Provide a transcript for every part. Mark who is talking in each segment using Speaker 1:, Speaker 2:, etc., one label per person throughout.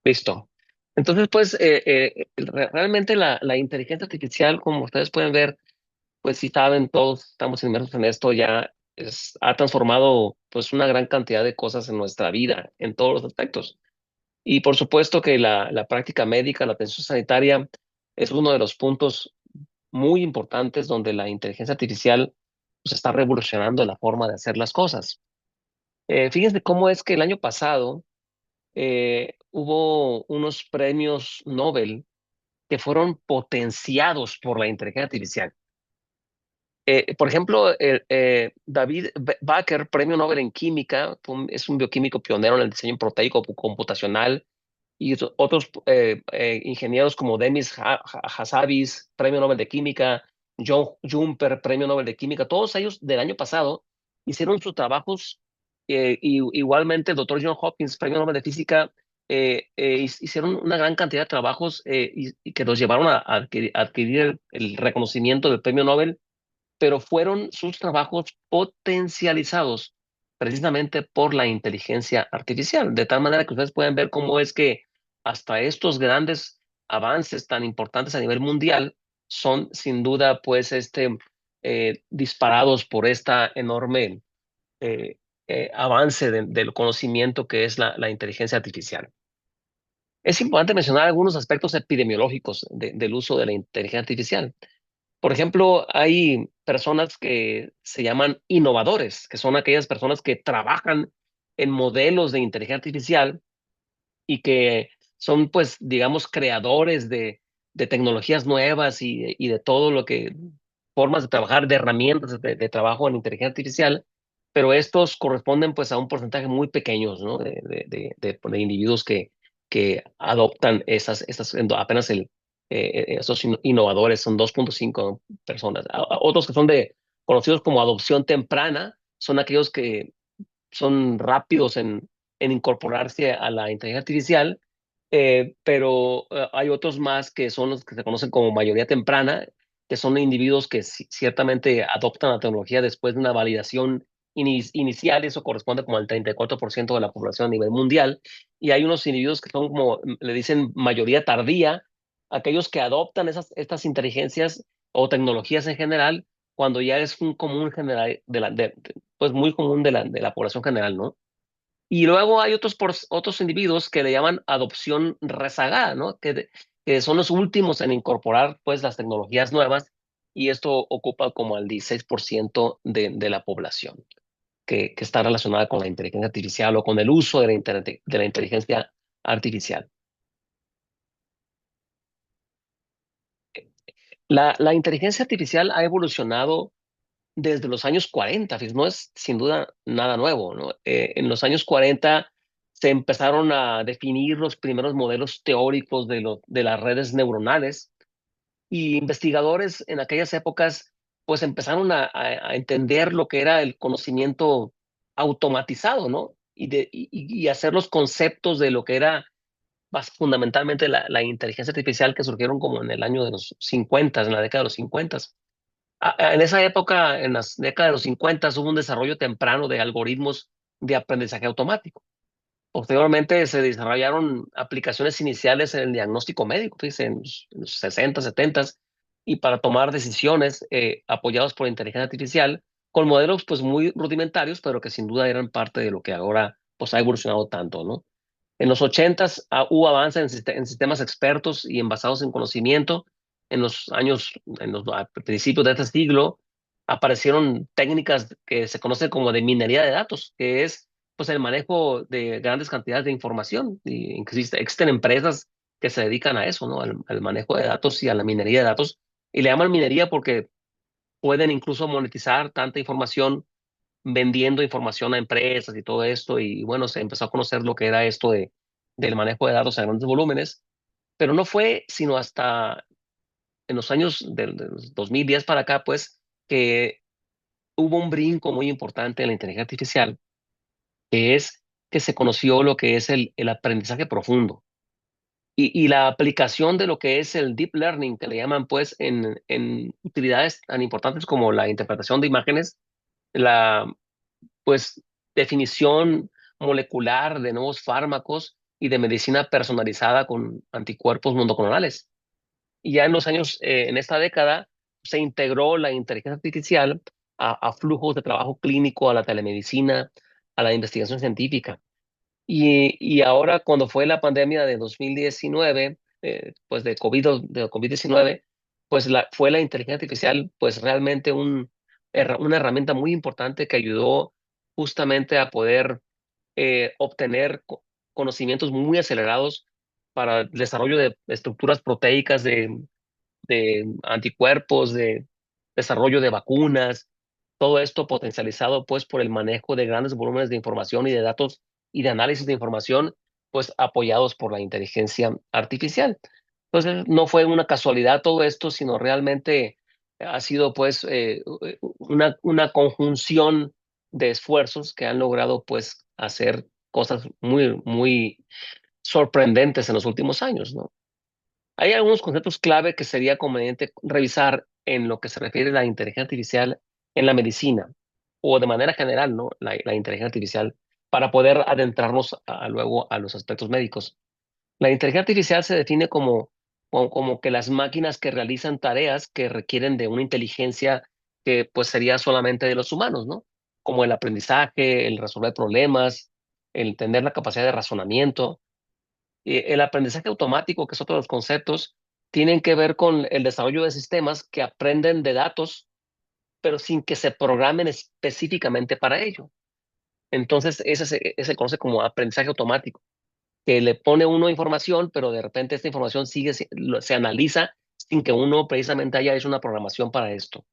Speaker 1: Listo. Entonces, pues, realmente la inteligencia artificial, como ustedes pueden ver, pues si saben, todos estamos inmersos en esto, ya ha transformado pues una gran cantidad de cosas en nuestra vida, en todos los aspectos. Y por supuesto que la práctica médica, la atención sanitaria, es uno de los puntos muy importantes donde la inteligencia artificial pues, está revolucionando la forma de hacer las cosas. Fíjense cómo es que el año pasado hubo unos premios Nobel que fueron potenciados por la inteligencia artificial. Por ejemplo, David Baker, premio Nobel en química, es un bioquímico pionero en el diseño proteico computacional, y otros ingenieros como Demis Hassabis, premio Nobel de química, John Jumper, premio Nobel de química, todos ellos del año pasado hicieron sus trabajos, y igualmente el doctor John Hopkins, premio Nobel de física, hicieron una gran cantidad de trabajos, y que los llevaron a adquirir el reconocimiento del premio Nobel, pero fueron sus trabajos potencializados precisamente por la inteligencia artificial, de tal manera que ustedes pueden ver cómo es que hasta estos grandes avances tan importantes a nivel mundial son sin duda pues disparados por esta enorme eh, avance del conocimiento que es la inteligencia artificial. Es importante mencionar algunos aspectos epidemiológicos del uso de la inteligencia artificial. Por ejemplo, hay personas que se llaman innovadores, que son aquellas personas que trabajan en modelos de inteligencia artificial y que son, pues, digamos, creadores de tecnologías nuevas y de todo lo que, formas de trabajar, de herramientas de trabajo en inteligencia artificial, pero estos corresponden, pues, a un porcentaje muy pequeño, ¿no? De individuos que adoptan apenas esos innovadores, son 2.5 personas. Otros que son conocidos como adopción temprana, son aquellos que son rápidos en incorporarse a la inteligencia artificial, pero hay otros más que son los que se conocen como mayoría temprana, que son individuos que ciertamente adoptan la tecnología después de una validación inicial, eso corresponde como al 34% de la población a nivel mundial, y hay unos individuos que son como, le dicen mayoría tardía, aquellos que adoptan estas inteligencias o tecnologías en general cuando ya es un común general pues muy común de la población general, ¿no? Y luego hay otros individuos que le llaman adopción rezagada, ¿no? Que son los últimos en incorporar pues las tecnologías nuevas, y esto ocupa como el 16% de la población que está relacionada con la inteligencia artificial o con el uso de la inteligencia artificial. La inteligencia artificial ha evolucionado desde los años 40, fíjate, no es sin duda nada nuevo, ¿no? En los años 40 se empezaron a definir los primeros modelos teóricos de las redes neuronales, y investigadores en aquellas épocas pues empezaron a entender lo que era el conocimiento automatizado, ¿no? Y hacer los conceptos de lo que era fundamentalmente la inteligencia artificial, que surgieron como en el año de los 50, en la década de los 50. En esa época, en las décadas de los 50, hubo un desarrollo temprano de algoritmos de aprendizaje automático. Posteriormente se desarrollaron aplicaciones iniciales en el diagnóstico médico, fíjense, en los 60, 70, y para tomar decisiones apoyados por inteligencia artificial, con modelos pues muy rudimentarios, pero que sin duda eran parte de lo que ahora pues ha evolucionado tanto, ¿no? En los 80 hubo avances en sistemas expertos y en basados en conocimiento. A principios de este siglo, aparecieron técnicas que se conocen como de minería de datos, que es pues el manejo de grandes cantidades de información. Y existen empresas que se dedican a eso, ¿no? Al manejo de datos y a la minería de datos. Y le llaman minería porque pueden incluso monetizar tanta información vendiendo información a empresas y todo esto, y bueno, se empezó a conocer lo que era esto del manejo de datos a grandes volúmenes, pero no fue sino hasta en los años del 2010 para acá, pues, que hubo un brinco muy importante en la inteligencia artificial, que es que se conoció lo que es el aprendizaje profundo. Y la aplicación de lo que es el deep learning, que le llaman pues en utilidades tan importantes como la interpretación de imágenes, la pues definición molecular de nuevos fármacos, y de medicina personalizada con anticuerpos monoclonales. Y ya en los años, en esta década, se integró la inteligencia artificial a flujos de trabajo clínico, a la telemedicina, a la investigación científica. Y ahora, cuando fue la pandemia de 2019, pues de COVID-19, pues fue la inteligencia artificial, pues realmente una herramienta muy importante que ayudó justamente a poder obtener conocimientos muy acelerados para el desarrollo de estructuras proteicas de anticuerpos, de desarrollo de vacunas, todo esto potencializado pues por el manejo de grandes volúmenes de información y de datos y de análisis de información, pues apoyados por la inteligencia artificial. Entonces, no fue una casualidad todo esto, sino realmente ha sido pues una conjunción de esfuerzos que han logrado pues hacer cosas muy, muy sorprendentes en los últimos años, ¿no? Hay algunos conceptos clave que sería conveniente revisar en lo que se refiere a la inteligencia artificial en la medicina o de manera general, ¿no? La inteligencia artificial para poder adentrarnos luego a los aspectos médicos. La inteligencia artificial se define como que las máquinas que realizan tareas que requieren de una inteligencia que pues sería solamente de los humanos, ¿no? Como el aprendizaje, el resolver problemas, el tener la capacidad de razonamiento. El aprendizaje automático, que es otro de los conceptos, tienen que ver con el desarrollo de sistemas que aprenden de datos, pero sin que se programen específicamente para ello. Entonces, ese se conoce como aprendizaje automático, que le pone uno información, pero de repente esta información se analiza sin que uno precisamente haya hecho una programación para esto.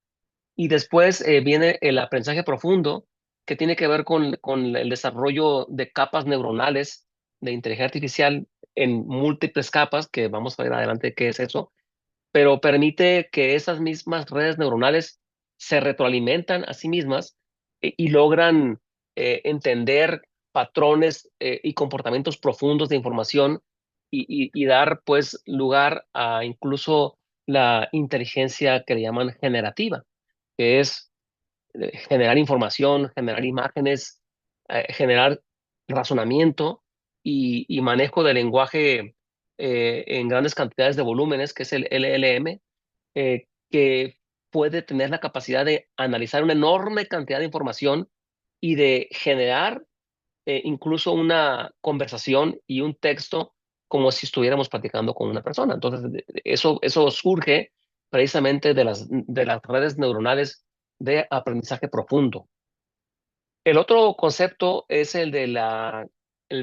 Speaker 1: Y después viene el aprendizaje profundo, que tiene que ver con el desarrollo de capas neuronales de inteligencia artificial en múltiples capas, que vamos a ver adelante qué es eso, pero permite que esas mismas redes neuronales se retroalimentan a sí mismas y logran entender patrones y comportamientos profundos de información y dar pues lugar a incluso la inteligencia que le llaman generativa, que es generar información, generar imágenes, generar razonamiento y manejo de lenguaje en grandes cantidades de volúmenes, que es el LLM, que puede tener la capacidad de analizar una enorme cantidad de información y de generar incluso una conversación y un texto como si estuviéramos platicando con una persona. Entonces, eso surge precisamente de las redes neuronales de aprendizaje profundo. El otro concepto es el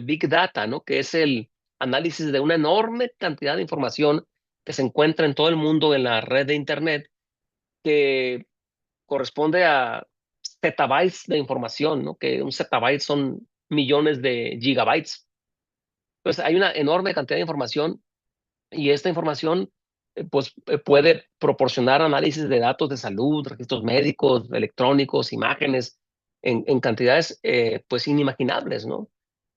Speaker 1: Big Data, ¿no? Que es el análisis de una enorme cantidad de información que se encuentra en todo el mundo en la red de Internet, que corresponde a petabytes de información, ¿no? Que un zettabyte son millones de gigabytes. Entonces, hay una enorme cantidad de información y esta información puede proporcionar análisis de datos de salud, registros médicos, electrónicos, imágenes, en cantidades pues inimaginables, ¿no?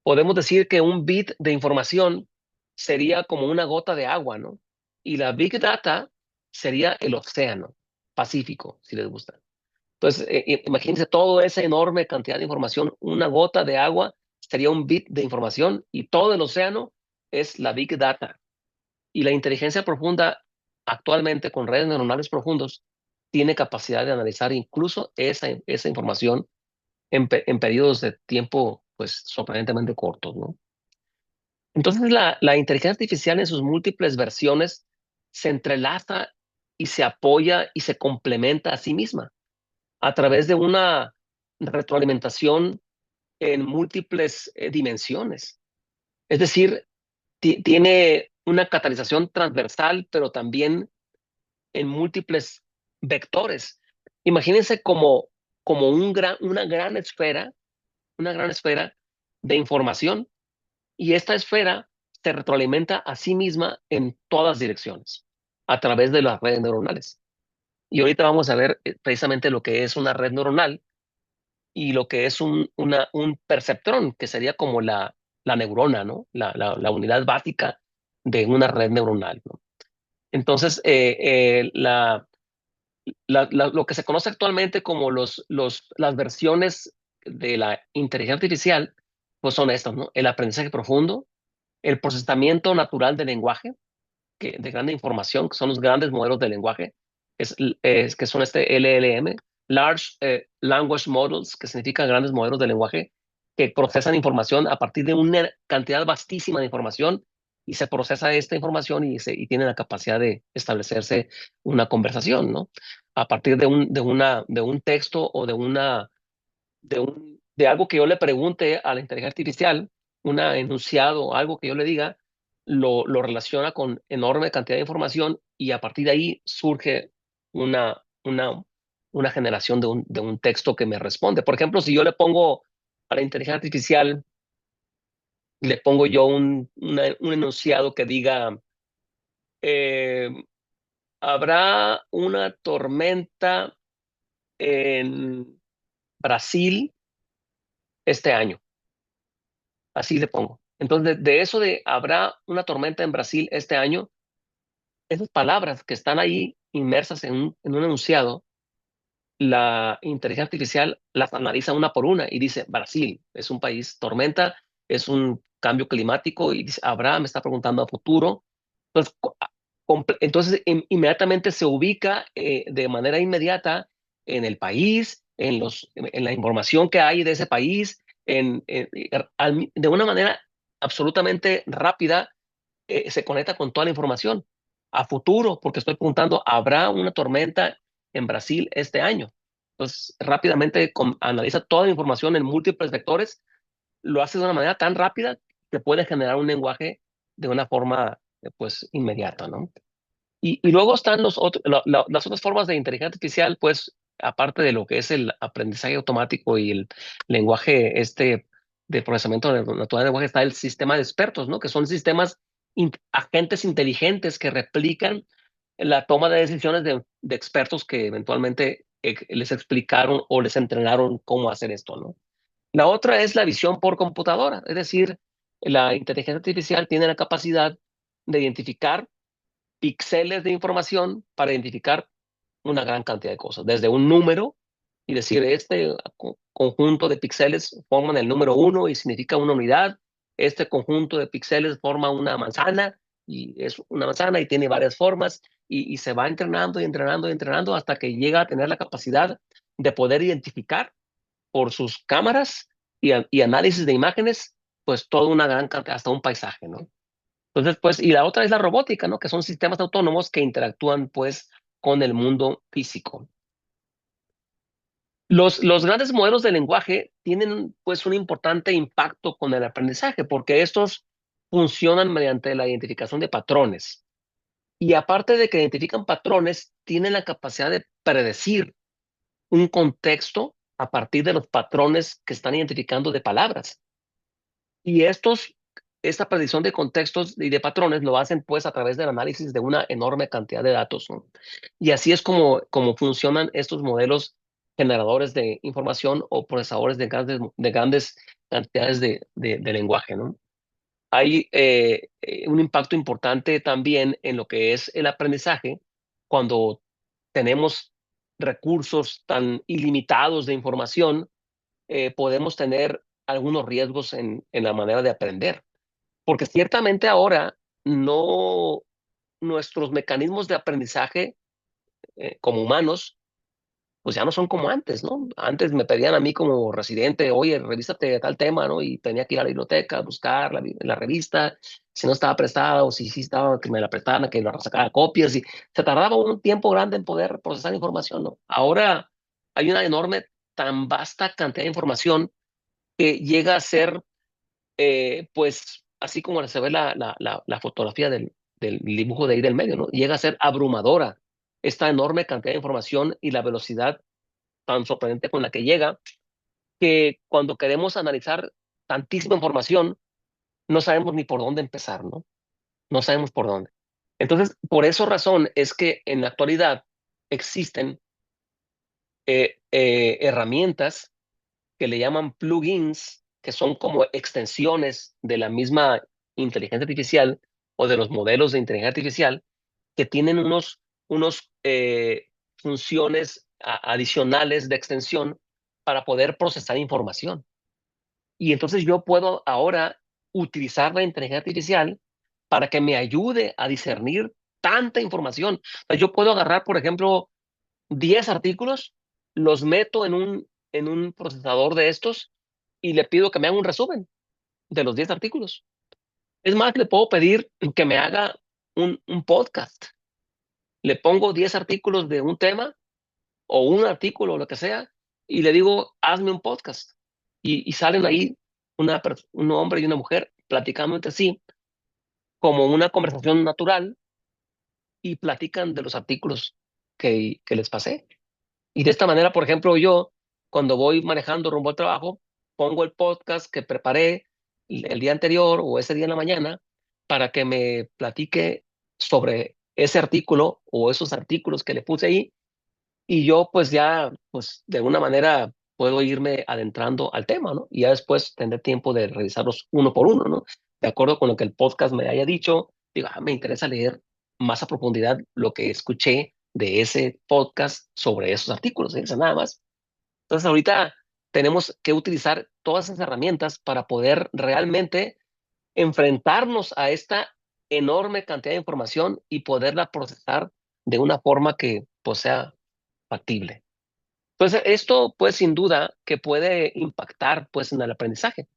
Speaker 1: Podemos decir que un bit de información sería como una gota de agua, ¿no? Y la Big Data sería el océano Pacífico, si les gusta. Entonces, imagínense toda esa enorme cantidad de información, una gota de agua sería un bit de información y todo el océano es la Big Data. Y la inteligencia profunda, actualmente con redes neuronales profundos, tiene capacidad de analizar incluso esa información en periodos de tiempo, pues, sorprendentemente cortos, ¿no? Entonces, la inteligencia artificial en sus múltiples versiones se entrelaza y se apoya y se complementa a sí misma a través de una retroalimentación en múltiples dimensiones. Es decir, tiene una catalización transversal, pero también en múltiples vectores. Imagínense como una gran esfera de información, y esta esfera se retroalimenta a sí misma en todas direcciones a través de las redes neuronales. Y ahorita vamos a ver precisamente lo que es una red neuronal y lo que es un perceptrón, que sería como la neurona, ¿no? La unidad básica de una red neuronal, ¿no? Entonces, lo que se conoce actualmente como las versiones de la inteligencia artificial, pues son estas, ¿no? El aprendizaje profundo, el procesamiento natural del lenguaje, de grande información, que son los grandes modelos de lenguaje, que son LLM, Large Language Models, que significa grandes modelos de lenguaje, que procesan información a partir de una cantidad vastísima de información y se procesa esta información y tiene la capacidad de establecerse una conversación, ¿no? A partir de un texto o de algo que yo le pregunte a la inteligencia artificial, un enunciado, algo que yo le diga, lo relaciona con enorme cantidad de información y a partir de ahí surge una, una, una generación de un texto que me responde. Por ejemplo, si yo le pongo a la inteligencia artificial, le pongo yo un enunciado que diga, eh, habrá una tormenta en Brasil este año. Así le pongo. Entonces, de eso de habrá una tormenta en Brasil este año, esas palabras que están ahí inmersas en un enunciado, la inteligencia artificial las analiza una por una y dice, Brasil es un país, tormenta es un cambio climático y dice, Abraham me está preguntando a futuro. Entonces, entonces inmediatamente se ubica de manera inmediata en el país, en la información que hay de ese país, de una manera absolutamente rápida se conecta con toda la información a futuro, porque estoy preguntando, ¿habrá una tormenta en Brasil este año? Entonces, rápidamente analiza toda la información en múltiples vectores, lo hace de una manera tan rápida que puede generar un lenguaje de una forma, pues, inmediata, ¿no? Y luego están las otras formas de inteligencia artificial, pues, aparte de lo que es el aprendizaje automático y el lenguaje de procesamiento natural de lenguaje, está el sistema de expertos, ¿no? Que son sistemas, agentes inteligentes que replican la toma de decisiones de expertos que eventualmente les explicaron o les entrenaron cómo hacer esto, ¿no? La otra es la visión por computadora, es decir, la inteligencia artificial tiene la capacidad de identificar píxeles de información para identificar una gran cantidad de cosas, desde un número y decir, este conjunto de píxeles forman el número uno y significa una unidad, este conjunto de píxeles forma una manzana y es una manzana y tiene varias formas y se va entrenando y entrenando y entrenando hasta que llega a tener la capacidad de poder identificar por sus cámaras y análisis de imágenes, pues toda una gran cantidad, hasta un paisaje, ¿no? Entonces, pues, y la otra es la robótica, ¿no? Que son sistemas autónomos que interactúan, pues, con el mundo físico. Los grandes modelos de lenguaje tienen, pues, un importante impacto con el aprendizaje, porque estos funcionan mediante la identificación de patrones. Y aparte de que identifican patrones, tienen la capacidad de predecir un contexto a partir de los patrones que están identificando de palabras. Y esta predicción de contextos y de patrones lo hacen pues a través del análisis de una enorme cantidad de datos, ¿no? Y así es como funcionan estos modelos generadores de información o procesadores de grandes cantidades de lenguaje, ¿no? Hay un impacto importante también en lo que es el aprendizaje cuando tenemos recursos tan ilimitados de información, podemos tener algunos riesgos en la manera de aprender. Porque ciertamente ahora no, nuestros mecanismos de aprendizaje como humanos, pues ya no son como antes, ¿no? Antes me pedían a mí como residente, oye, revísate tal tema, ¿no? Y tenía que ir a la biblioteca, buscar la revista, si no estaba prestada o si sí estaba, que me la prestaran, que la sacara copias y se tardaba un tiempo grande en poder procesar información, ¿no? Ahora hay una enorme, tan vasta cantidad de información que llega a ser pues así como se ve la fotografía del dibujo de ahí del medio, ¿no? Llega a ser abrumadora esta enorme cantidad de información y la velocidad tan sorprendente con la que llega, que cuando queremos analizar tantísima información, no sabemos ni por dónde empezar, ¿no? No sabemos por dónde. Entonces, por esa razón es que en la actualidad existen herramientas que le llaman plugins, que son como extensiones de la misma inteligencia artificial o de los modelos de inteligencia artificial que tienen unos funciones adicionales de extensión para poder procesar información. Y entonces yo puedo ahora utilizar la inteligencia artificial para que me ayude a discernir tanta información. O sea, yo puedo agarrar, por ejemplo, 10 artículos, los meto en un procesador de estos y le pido que me haga un resumen de los 10 artículos. Es más, le puedo pedir que me haga un podcast. Le pongo 10 artículos de un tema o un artículo o lo que sea y le digo, hazme un podcast. Y salen ahí un hombre y una mujer platicando entre sí como una conversación natural y platican de los artículos que les pasé. Y de esta manera, por ejemplo, yo, cuando voy manejando rumbo al trabajo, pongo el podcast que preparé el día anterior o ese día en la mañana para que me platique sobre ese artículo o esos artículos que le puse ahí y yo pues ya, pues de alguna manera puedo irme adentrando al tema, ¿no? Y ya después tendré tiempo de revisarlos uno por uno, ¿no? De acuerdo con lo que el podcast me haya dicho, digo, me interesa leer más a profundidad lo que escuché de ese podcast sobre esos artículos, ¿eh? Eso nada más. Entonces ahorita tenemos que utilizar todas esas herramientas para poder realmente enfrentarnos a esta enorme cantidad de información y poderla procesar de una forma que pues sea factible. Entonces, esto, pues, sin duda que puede impactar, pues, en el aprendizaje.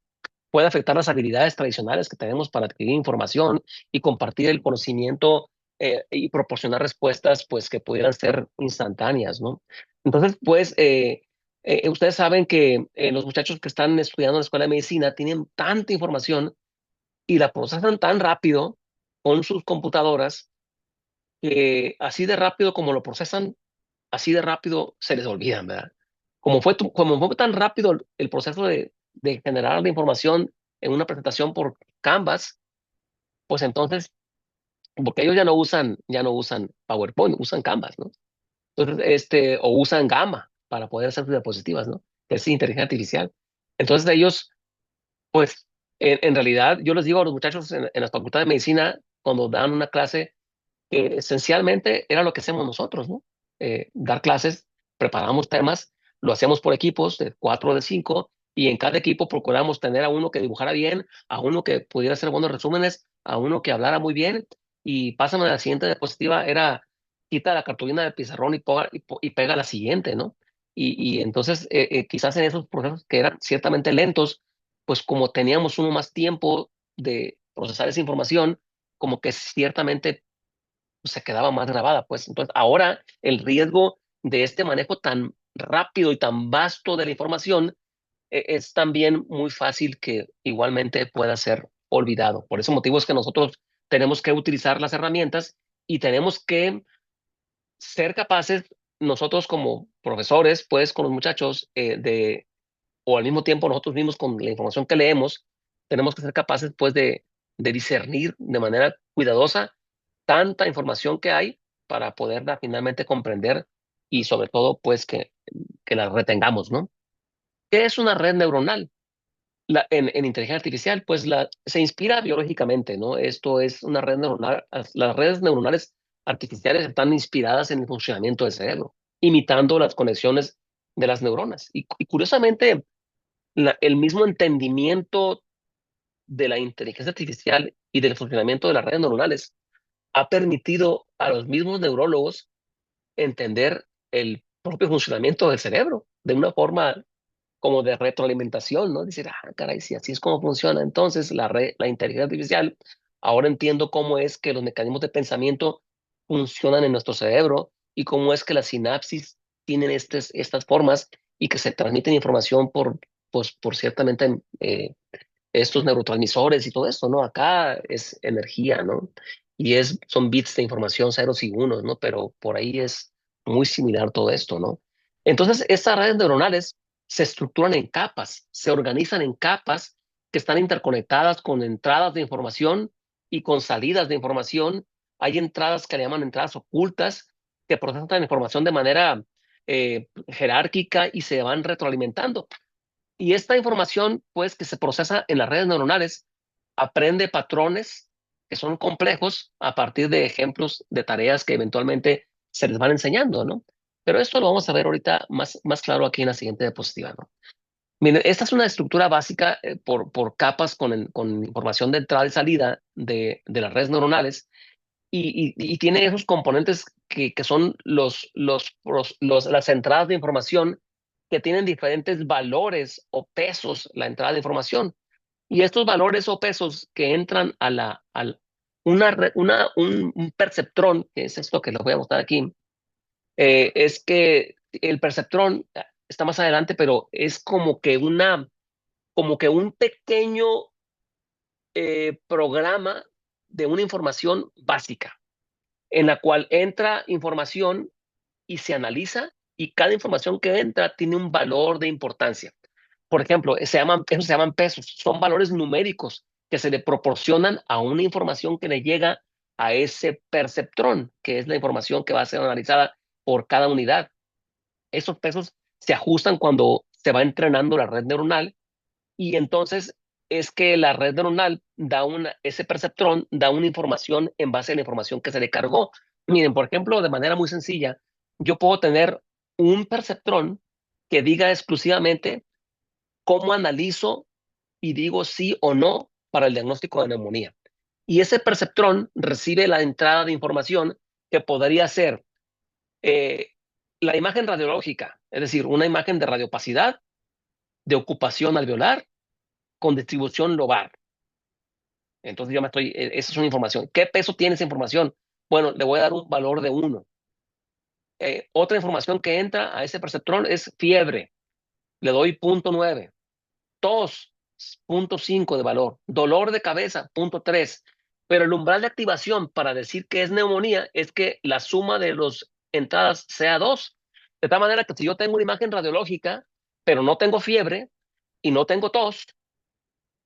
Speaker 1: Puede afectar las habilidades tradicionales que tenemos para adquirir información y compartir el conocimiento, y proporcionar respuestas, pues, que pudieran ser instantáneas, ¿no? Entonces, pues, ustedes saben que, los muchachos que están estudiando en la escuela de medicina tienen tanta información y la procesan tan rápido con sus computadoras, que así de rápido como lo procesan, así de rápido se les olvidan, ¿verdad? Como fue tan rápido el proceso de generar la información en una presentación por Canvas, pues entonces, porque ellos ya no usan PowerPoint, usan Canvas, ¿no? Entonces, o usan Gamma para poder hacer sus diapositivas, ¿no? Que es inteligencia artificial. Entonces ellos, pues, en realidad, yo les digo a los muchachos en las facultades de medicina, cuando dan una clase, esencialmente era lo que hacemos nosotros, ¿no? Dar clases, preparamos temas, lo hacíamos por equipos de 4 o de 5 y en cada equipo procuramos tener a uno que dibujara bien, a uno que pudiera hacer buenos resúmenes, a uno que hablara muy bien y pásame a la siguiente diapositiva, era quita la cartulina del pizarrón y pega la siguiente, ¿no? Y entonces quizás en esos procesos que eran ciertamente lentos, pues como teníamos uno más tiempo de procesar esa información, como que ciertamente se quedaba más grabada, pues. Entonces, ahora el riesgo de este manejo tan rápido y tan vasto de la información es también muy fácil que igualmente pueda ser olvidado. Por ese motivo es que nosotros tenemos que utilizar las herramientas y tenemos que ser capaces, nosotros como profesores, pues con los muchachos, o al mismo tiempo nosotros mismos con la información que leemos, tenemos que ser capaces pues de discernir de manera cuidadosa tanta información que hay para poderla finalmente comprender y sobre todo pues que la retengamos, ¿no? ¿Qué es una red neuronal? En inteligencia artificial, pues se inspira biológicamente, ¿no? Esto es una red neuronal. Las redes neuronales artificiales están inspiradas en el funcionamiento del cerebro, imitando las conexiones de las neuronas. Y curiosamente, el mismo entendimiento de la inteligencia artificial y del funcionamiento de las redes neuronales ha permitido a los mismos neurólogos entender el propio funcionamiento del cerebro de una forma como de retroalimentación, ¿no? Decir, caray, si así es como funciona, entonces la inteligencia artificial, ahora entiendo cómo es que los mecanismos de pensamiento funcionan en nuestro cerebro y cómo es que las sinapsis tienen estas formas y que se transmiten información pues, por ciertamente estos neurotransmisores y todo esto, ¿no? Acá es energía, ¿no? Y son bits de información, ceros y unos, ¿no? Pero por ahí es muy similar todo esto, ¿no? Entonces, estas redes neuronales se estructuran en capas, se organizan en capas que están interconectadas con entradas de información y con salidas de información. Hay entradas que le llaman entradas ocultas que procesan la información de manera jerárquica y se van retroalimentando. Y esta información, pues, que se procesa en las redes neuronales, aprende patrones que son complejos a partir de ejemplos de tareas que eventualmente se les van enseñando, ¿no? Pero esto lo vamos a ver ahorita más claro aquí en la siguiente diapositiva, ¿no? Miren, esta es una estructura básica por capas con información de entrada y salida de las redes neuronales y tiene esos componentes que son las entradas de información que tienen diferentes valores o pesos la entrada de información. Y estos valores o pesos que entran un perceptrón, que es esto que les voy a mostrar aquí, es que el perceptrón está más adelante, pero es como que un pequeño programa de una información básica, en la cual entra información y se analiza y cada información que entra tiene un valor de importancia. Por ejemplo, esos se llaman pesos, son valores numéricos que se le proporcionan a una información que le llega a ese perceptrón, que es la información que va a ser analizada por cada unidad. Esos pesos se ajustan cuando se va entrenando la red neuronal y entonces es que la red neuronal ese perceptrón da una información en base a la información que se le cargó. Miren, por ejemplo, de manera muy sencilla, yo puedo tener un perceptrón que diga exclusivamente cómo analizo y digo sí o no para el diagnóstico de neumonía. Y ese perceptrón recibe la entrada de información que podría ser eh, la imagen radiológica, es decir, una imagen de radiopacidad, de ocupación alveolar con distribución lobar. Entonces esa es una información. ¿Qué peso tiene esa información? Bueno, le voy a dar un valor de 1. Otra información que entra a ese perceptrón es fiebre. Le doy 0.9. Tos, 0.5 de valor. Dolor de cabeza, 0.3. Pero el umbral de activación para decir que es neumonía es que la suma de las entradas sea 2. De tal manera que si yo tengo una imagen radiológica, pero no tengo fiebre y no tengo tos,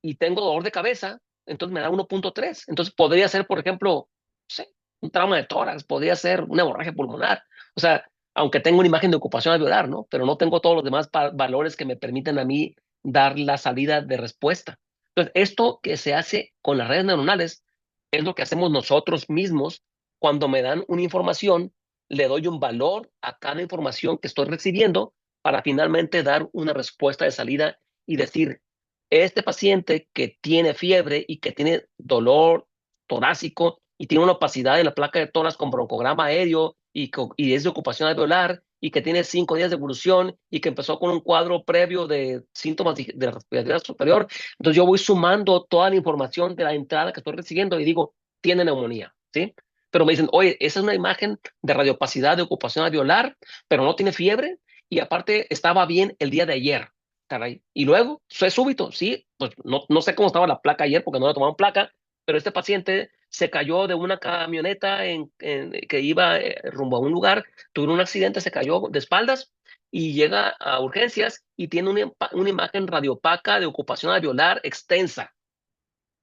Speaker 1: y tengo dolor de cabeza, entonces me da 1.3. Entonces podría ser, por ejemplo, no sé, un trauma de tórax, podría ser una hemorragia pulmonar. O sea, aunque tengo una imagen de ocupación alveolar, ¿no? Pero no tengo todos los demás valores que me permiten a mí dar la salida de respuesta. Entonces, esto que se hace con las redes neuronales es lo que hacemos nosotros mismos cuando me dan una información, le doy un valor a cada información que estoy recibiendo para finalmente dar una respuesta de salida y decir, este paciente que tiene fiebre y que tiene dolor torácico y tiene una opacidad en la placa de tórax con broncograma aéreo y es de ocupación alveolar y que tiene 5 días de evolución y que empezó con un cuadro previo de síntomas de la respiratoria superior. Entonces yo voy sumando toda la información de la entrada que estoy recibiendo y digo, tiene neumonía, ¿sí? Pero me dicen, oye, esa es una imagen de radiopacidad de ocupación alveolar, pero no tiene fiebre y aparte estaba bien el día de ayer. Caray. Y luego, fue súbito, sí, pues no sé cómo estaba la placa ayer porque no le tomaron placa, pero este paciente se cayó de una camioneta que iba rumbo a un lugar, tuvo un accidente, se cayó de espaldas y llega a urgencias y tiene una imagen radiopaca de ocupación alveolar extensa,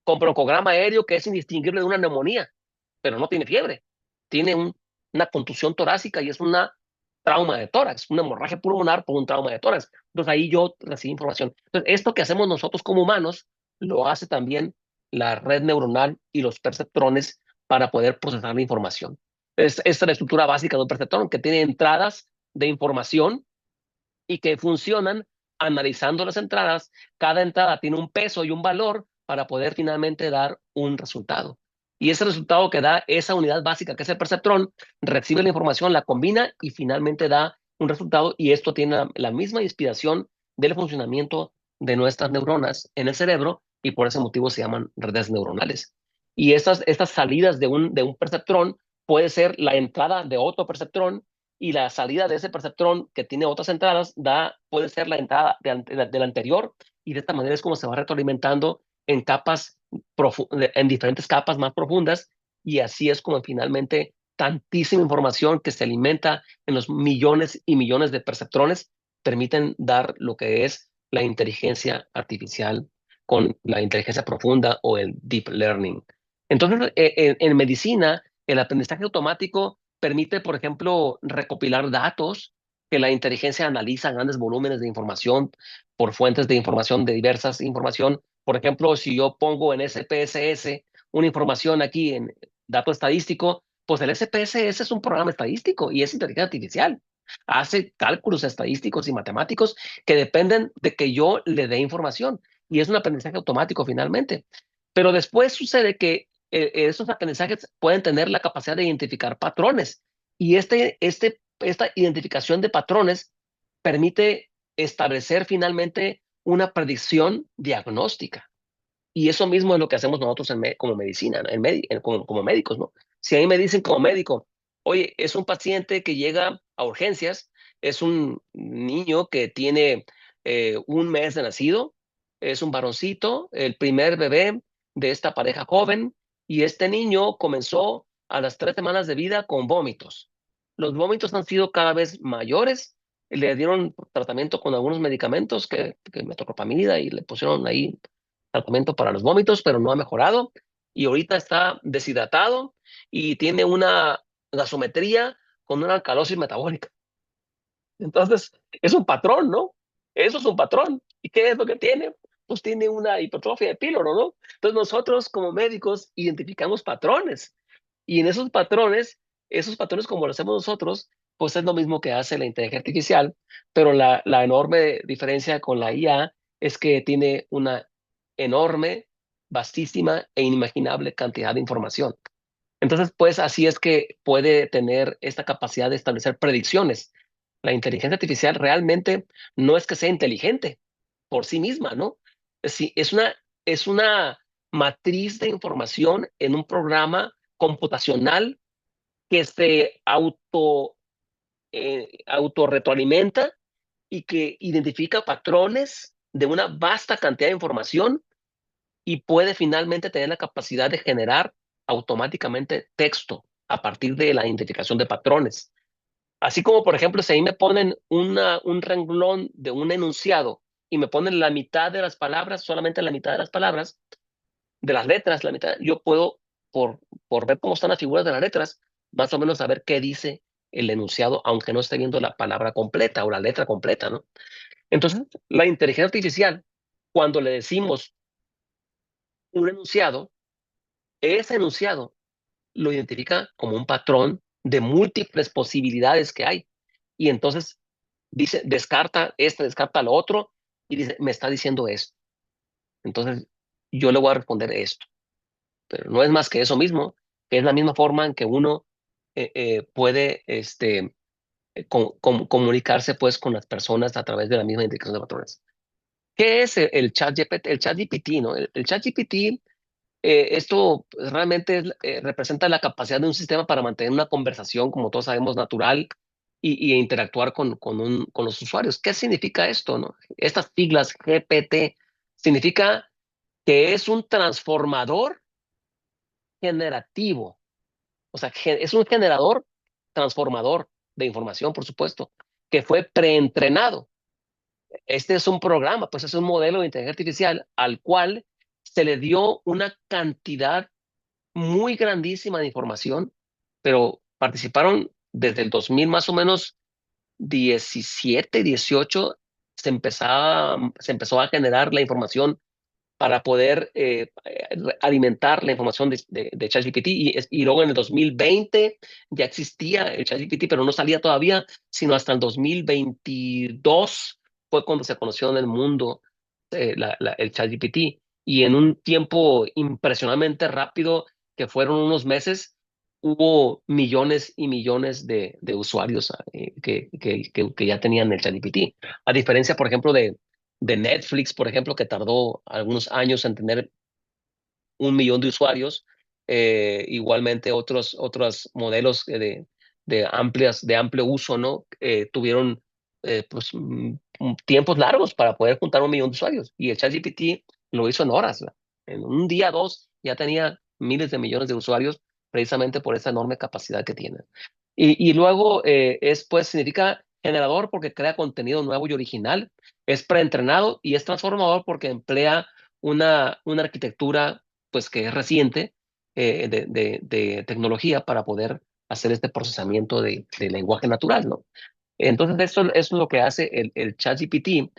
Speaker 1: con broncograma aéreo que es indistinguible de una neumonía, pero no tiene fiebre. Tiene una contusión torácica y es una trauma de tórax, una hemorragia pulmonar por un trauma de tórax. Entonces ahí yo recibí información. Entonces esto que hacemos nosotros como humanos lo hace también la red neuronal y los perceptrones para poder procesar la información. Esta es la estructura básica de un perceptrón que tiene entradas de información y que funcionan analizando las entradas. Cada entrada tiene un peso y un valor para poder finalmente dar un resultado. Y ese resultado que da esa unidad básica, que es el perceptrón, recibe la información, la combina y finalmente da un resultado. Y esto tiene la misma inspiración del funcionamiento de nuestras neuronas en el cerebro y por ese motivo se llaman redes neuronales. Y estas salidas de un perceptrón puede ser la entrada de otro perceptrón y la salida de ese perceptrón que tiene otras entradas puede ser la entrada del anterior y de esta manera es como se va retroalimentando en diferentes capas más profundas y así es como finalmente tantísima información que se alimenta en los millones y millones de perceptrones permiten dar lo que es la inteligencia artificial con la inteligencia profunda o el deep learning. Entonces, en medicina, el aprendizaje automático permite, por ejemplo, recopilar datos que la inteligencia analiza grandes volúmenes de información por fuentes de información de diversas información. Por ejemplo, si yo pongo en SPSS una información aquí en dato estadístico, pues el SPSS es un programa estadístico y es inteligencia artificial. Hace cálculos estadísticos y matemáticos que dependen de que yo le dé información y es un aprendizaje automático finalmente. Pero después sucede que esos aprendizajes pueden tener la capacidad de identificar patrones y esta identificación de patrones permite establecer finalmente una predicción diagnóstica. Y eso mismo es lo que hacemos nosotros como medicina, ¿no? Como médicos, ¿no? Si a mí me dicen como médico, oye, es un paciente que llega a urgencias, es un niño que tiene 1 mes de nacido, es un varoncito, el primer bebé de esta pareja joven, y este niño comenzó a las 3 semanas de vida con vómitos. Los vómitos han sido cada vez mayores, le dieron tratamiento con algunos medicamentos que metoclopramida y le pusieron ahí tratamiento para los vómitos, pero no ha mejorado y ahorita está deshidratado y tiene una gasometría con una alcalosis metabólica. Entonces, es un patrón, ¿no? Eso es un patrón. ¿Y qué es lo que tiene? Pues tiene una hipertrofia de píloro, ¿no? Entonces, nosotros como médicos identificamos patrones y en esos patrones como lo hacemos nosotros, pues es lo mismo que hace la inteligencia artificial, pero la enorme diferencia con la IA es que tiene una enorme, vastísima e inimaginable cantidad de información. Entonces, pues así es que puede tener esta capacidad de establecer predicciones. La inteligencia artificial realmente no es que sea inteligente por sí misma, ¿no? Sí, es una matriz de información en un programa computacional que se autorretroalimenta y que identifica patrones de una vasta cantidad de información y puede finalmente tener la capacidad de generar automáticamente texto a partir de la identificación de patrones. Así como, por ejemplo, si ahí me ponen un renglón de un enunciado y me ponen la mitad de las palabras, solamente la mitad de las palabras, de las letras, la mitad, yo puedo, por ver cómo están las figuras de las letras, más o menos saber qué dice el enunciado, aunque no esté viendo la palabra completa o la letra completa, ¿no? Entonces, la inteligencia artificial, cuando le decimos un enunciado, ese enunciado lo identifica como un patrón de múltiples posibilidades que hay. Y entonces dice, descarta este, descarta lo otro y dice, me está diciendo esto. Entonces yo le voy a responder esto. Pero no es más que eso mismo, que es la misma forma en que uno puede comunicarse pues con las personas a través de la misma identificación de patrones. ¿Qué es el chat GPT? El chat GPT, ¿no? El chat GPT. Esto pues, realmente representa la capacidad de un sistema para mantener una conversación, como todos sabemos, natural y interactuar con los usuarios. ¿Qué significa esto? ¿No? Estas siglas GPT significa que es un transformador generativo. O sea, es un generador transformador de información, por supuesto, que fue preentrenado. Este es un programa, pues es un modelo de inteligencia artificial al cual se le dio una cantidad muy grandísima de información, pero participaron desde el 2000 más o menos 17, 18, se empezó a generar la información para poder alimentar la información de ChatGPT y luego en el 2020 ya existía el ChatGPT, pero no salía todavía, sino hasta el 2022 fue cuando se conoció en el mundo el ChatGPT y en un tiempo impresionantemente rápido que fueron unos meses, hubo millones y millones de usuarios que ya tenían el ChatGPT. A diferencia, por ejemplo, de Netflix, por ejemplo, que tardó algunos años en tener 1 millón de usuarios. Igualmente otros modelos de amplio uso, ¿no? Tuvieron pues, tiempos largos para poder juntar 1 millón de usuarios. Y el ChatGPT lo hizo en horas, ¿verdad? En un día, dos, ya tenía miles de millones de usuarios precisamente por esa enorme capacidad que tiene. Y luego pues significa generador porque crea contenido nuevo y original, es preentrenado y es transformador porque emplea una arquitectura pues que es reciente de tecnología para poder hacer este procesamiento de lenguaje natural, ¿no? Entonces, eso es lo que hace el ChatGPT.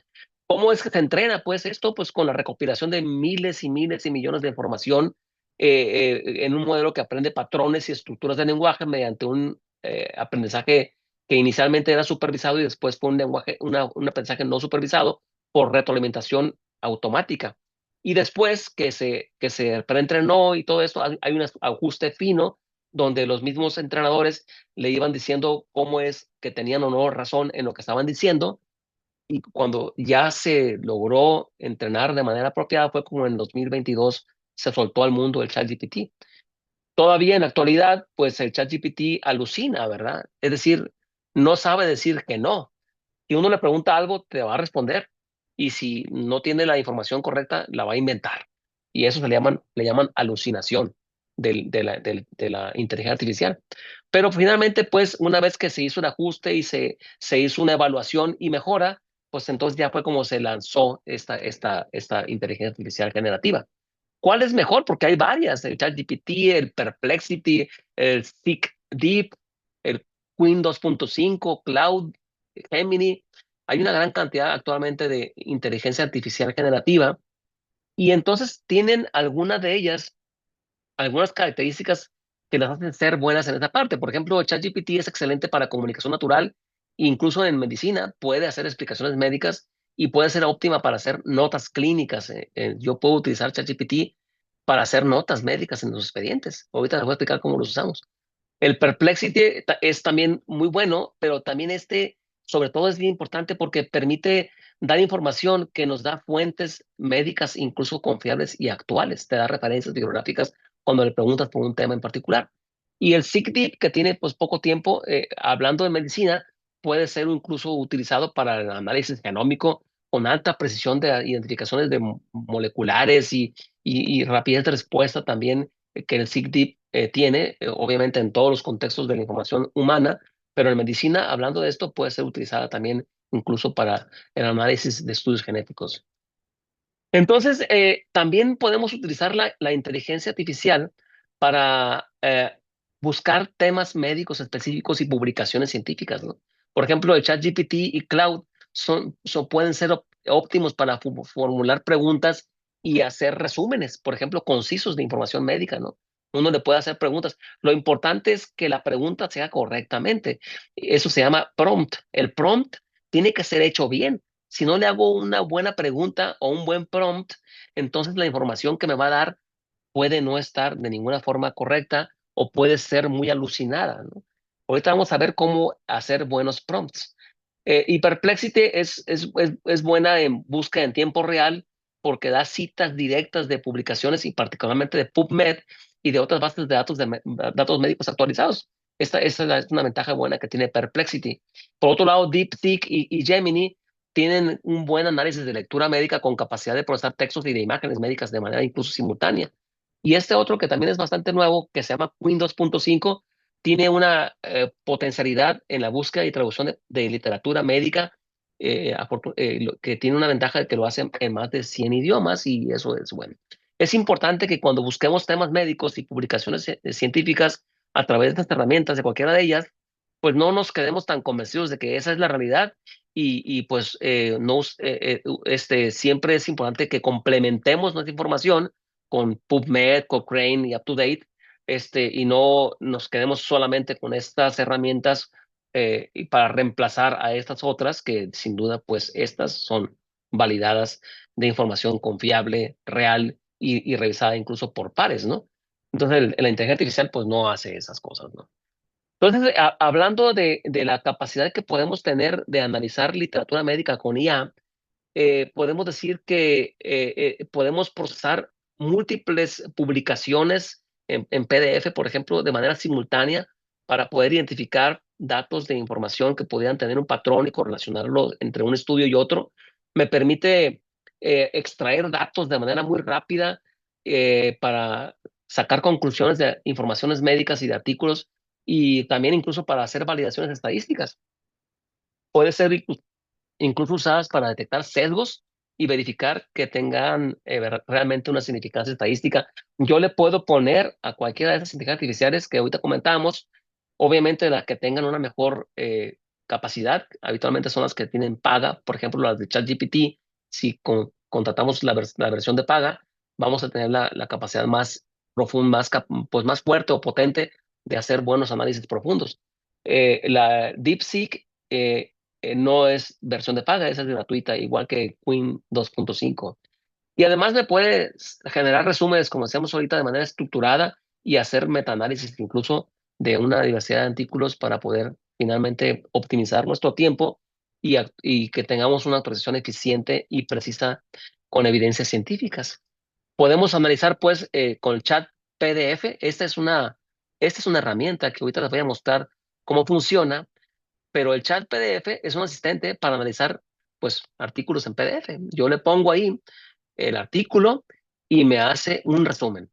Speaker 1: ¿Cómo es que se entrena? Pues esto, pues con la recopilación de miles y miles y millones de información en un modelo que aprende patrones y estructuras de lenguaje mediante un aprendizaje que inicialmente era supervisado y después fue un lenguaje, un aprendizaje no supervisado por retroalimentación automática. Y después que se preentrenó y todo esto, hay un ajuste fino donde los mismos entrenadores le iban diciendo cómo es que tenían o no razón en lo que estaban diciendo. Y cuando ya se logró entrenar de manera apropiada fue como en 2022 se soltó al mundo el ChatGPT. Todavía en la actualidad, pues el ChatGPT alucina, ¿verdad? Es decir, no sabe decir que no. Si uno le pregunta algo, te va a responder. Y si no tiene la información correcta, la va a inventar. Y eso le llaman alucinación de la inteligencia artificial. Pero finalmente, pues, una vez que se hizo el ajuste y se hizo una evaluación y mejora, pues entonces ya fue como se lanzó esta inteligencia artificial generativa. ¿Cuál es mejor? Porque hay varias, el ChatGPT, el Perplexity, el Seek Deep, el Queen 2.5, Cloud, Gemini. Hay una gran cantidad actualmente de inteligencia artificial generativa y entonces tienen algunas de ellas, algunas características que las hacen ser buenas en esa parte. Por ejemplo, ChatGPT es excelente para comunicación natural, incluso en medicina puede hacer explicaciones médicas y puede ser óptima para hacer notas clínicas. Yo puedo utilizar ChatGPT para hacer notas médicas en los expedientes. Ahorita les voy a explicar cómo los usamos. El Perplexity es también muy bueno, pero también sobre todo es bien importante porque permite dar información que nos da fuentes médicas incluso confiables y actuales. Te da referencias bibliográficas cuando le preguntas por un tema en particular. Y el SICDIP, que tiene pues poco tiempo hablando de medicina, puede ser incluso utilizado para el análisis genómico con alta precisión de identificaciones de moleculares y rapidez de respuesta también que el SICDIP tiene, obviamente en todos los contextos de la información humana, pero en medicina, hablando de esto, puede ser utilizada también incluso para el análisis de estudios genéticos. Entonces, también podemos utilizar la inteligencia artificial para buscar temas médicos específicos y publicaciones científicas, ¿no? Por ejemplo, el ChatGPT y Cloud pueden ser óptimos para formular preguntas y hacer resúmenes, por ejemplo, concisos de información médica, ¿no? Uno le puede hacer preguntas. Lo importante es que la pregunta sea correctamente. Eso se llama prompt. El prompt tiene que ser hecho bien. Si no le hago una buena pregunta o un buen prompt, entonces la información que me va a dar puede no estar de ninguna forma correcta o puede ser muy alucinada, ¿no? Ahorita vamos a ver cómo hacer buenos prompts. Y Perplexity es buena en búsqueda en tiempo real porque da citas directas de publicaciones y particularmente de PubMed y de otras bases de datos datos médicos actualizados. Esta es una ventaja buena que tiene Perplexity. Por otro lado, DeepSeek y Gemini tienen un buen análisis de lectura médica con capacidad de procesar textos y de imágenes médicas de manera incluso simultánea. Y este otro que también es bastante nuevo, que se llama Queen 2.5, tiene una potencialidad en la búsqueda y traducción de literatura médica, que tiene una ventaja de que lo hacen en más de 100 idiomas y eso es bueno. Es importante que cuando busquemos temas médicos y publicaciones científicas a través de estas herramientas, de cualquiera de ellas, pues no nos quedemos tan convencidos de que esa es la realidad pues siempre es importante que complementemos nuestra información con PubMed, Cochrane y UpToDate, y no nos quedemos solamente con estas herramientas y para reemplazar a estas otras que sin duda pues estas son validadas de información confiable, real y revisada incluso por pares, ¿no? Entonces la inteligencia artificial pues no hace esas cosas, ¿no? Entonces, hablando de la capacidad que podemos tener de analizar literatura médica con IA, podemos decir que podemos procesar múltiples publicaciones en PDF, por ejemplo, de manera simultánea para poder identificar datos de información que pudieran tener un patrón y correlacionarlo entre un estudio y otro. Me permite extraer datos de manera muy rápida para sacar conclusiones de informaciones médicas y de artículos y también incluso para hacer validaciones estadísticas. Puede ser incluso usadas para detectar sesgos y verificar que tengan realmente una significancia estadística. Yo le puedo poner a cualquiera de esas inteligencias artificiales que ahorita comentamos, obviamente las que tengan una mejor capacidad, habitualmente son las que tienen paga, por ejemplo las de ChatGPT, si contratamos la versión de paga, vamos a tener la capacidad más profunda, pues más fuerte o potente de hacer buenos análisis profundos. La DeepSeek no es versión de paga, esa es gratuita, igual que Queen 2.5. Y además me puede generar resúmenes, como decíamos ahorita, de manera estructurada y hacer metaanálisis incluso de una diversidad de artículos para poder finalmente optimizar nuestro tiempo y que tengamos una actualización eficiente y precisa con evidencias científicas. Podemos analizar, pues, con el chat PDF. Esta es una herramienta que ahorita les voy a mostrar cómo funciona, pero el chat PDF es un asistente para analizar, pues, artículos en PDF. Yo le pongo ahí el artículo y me hace un resumen.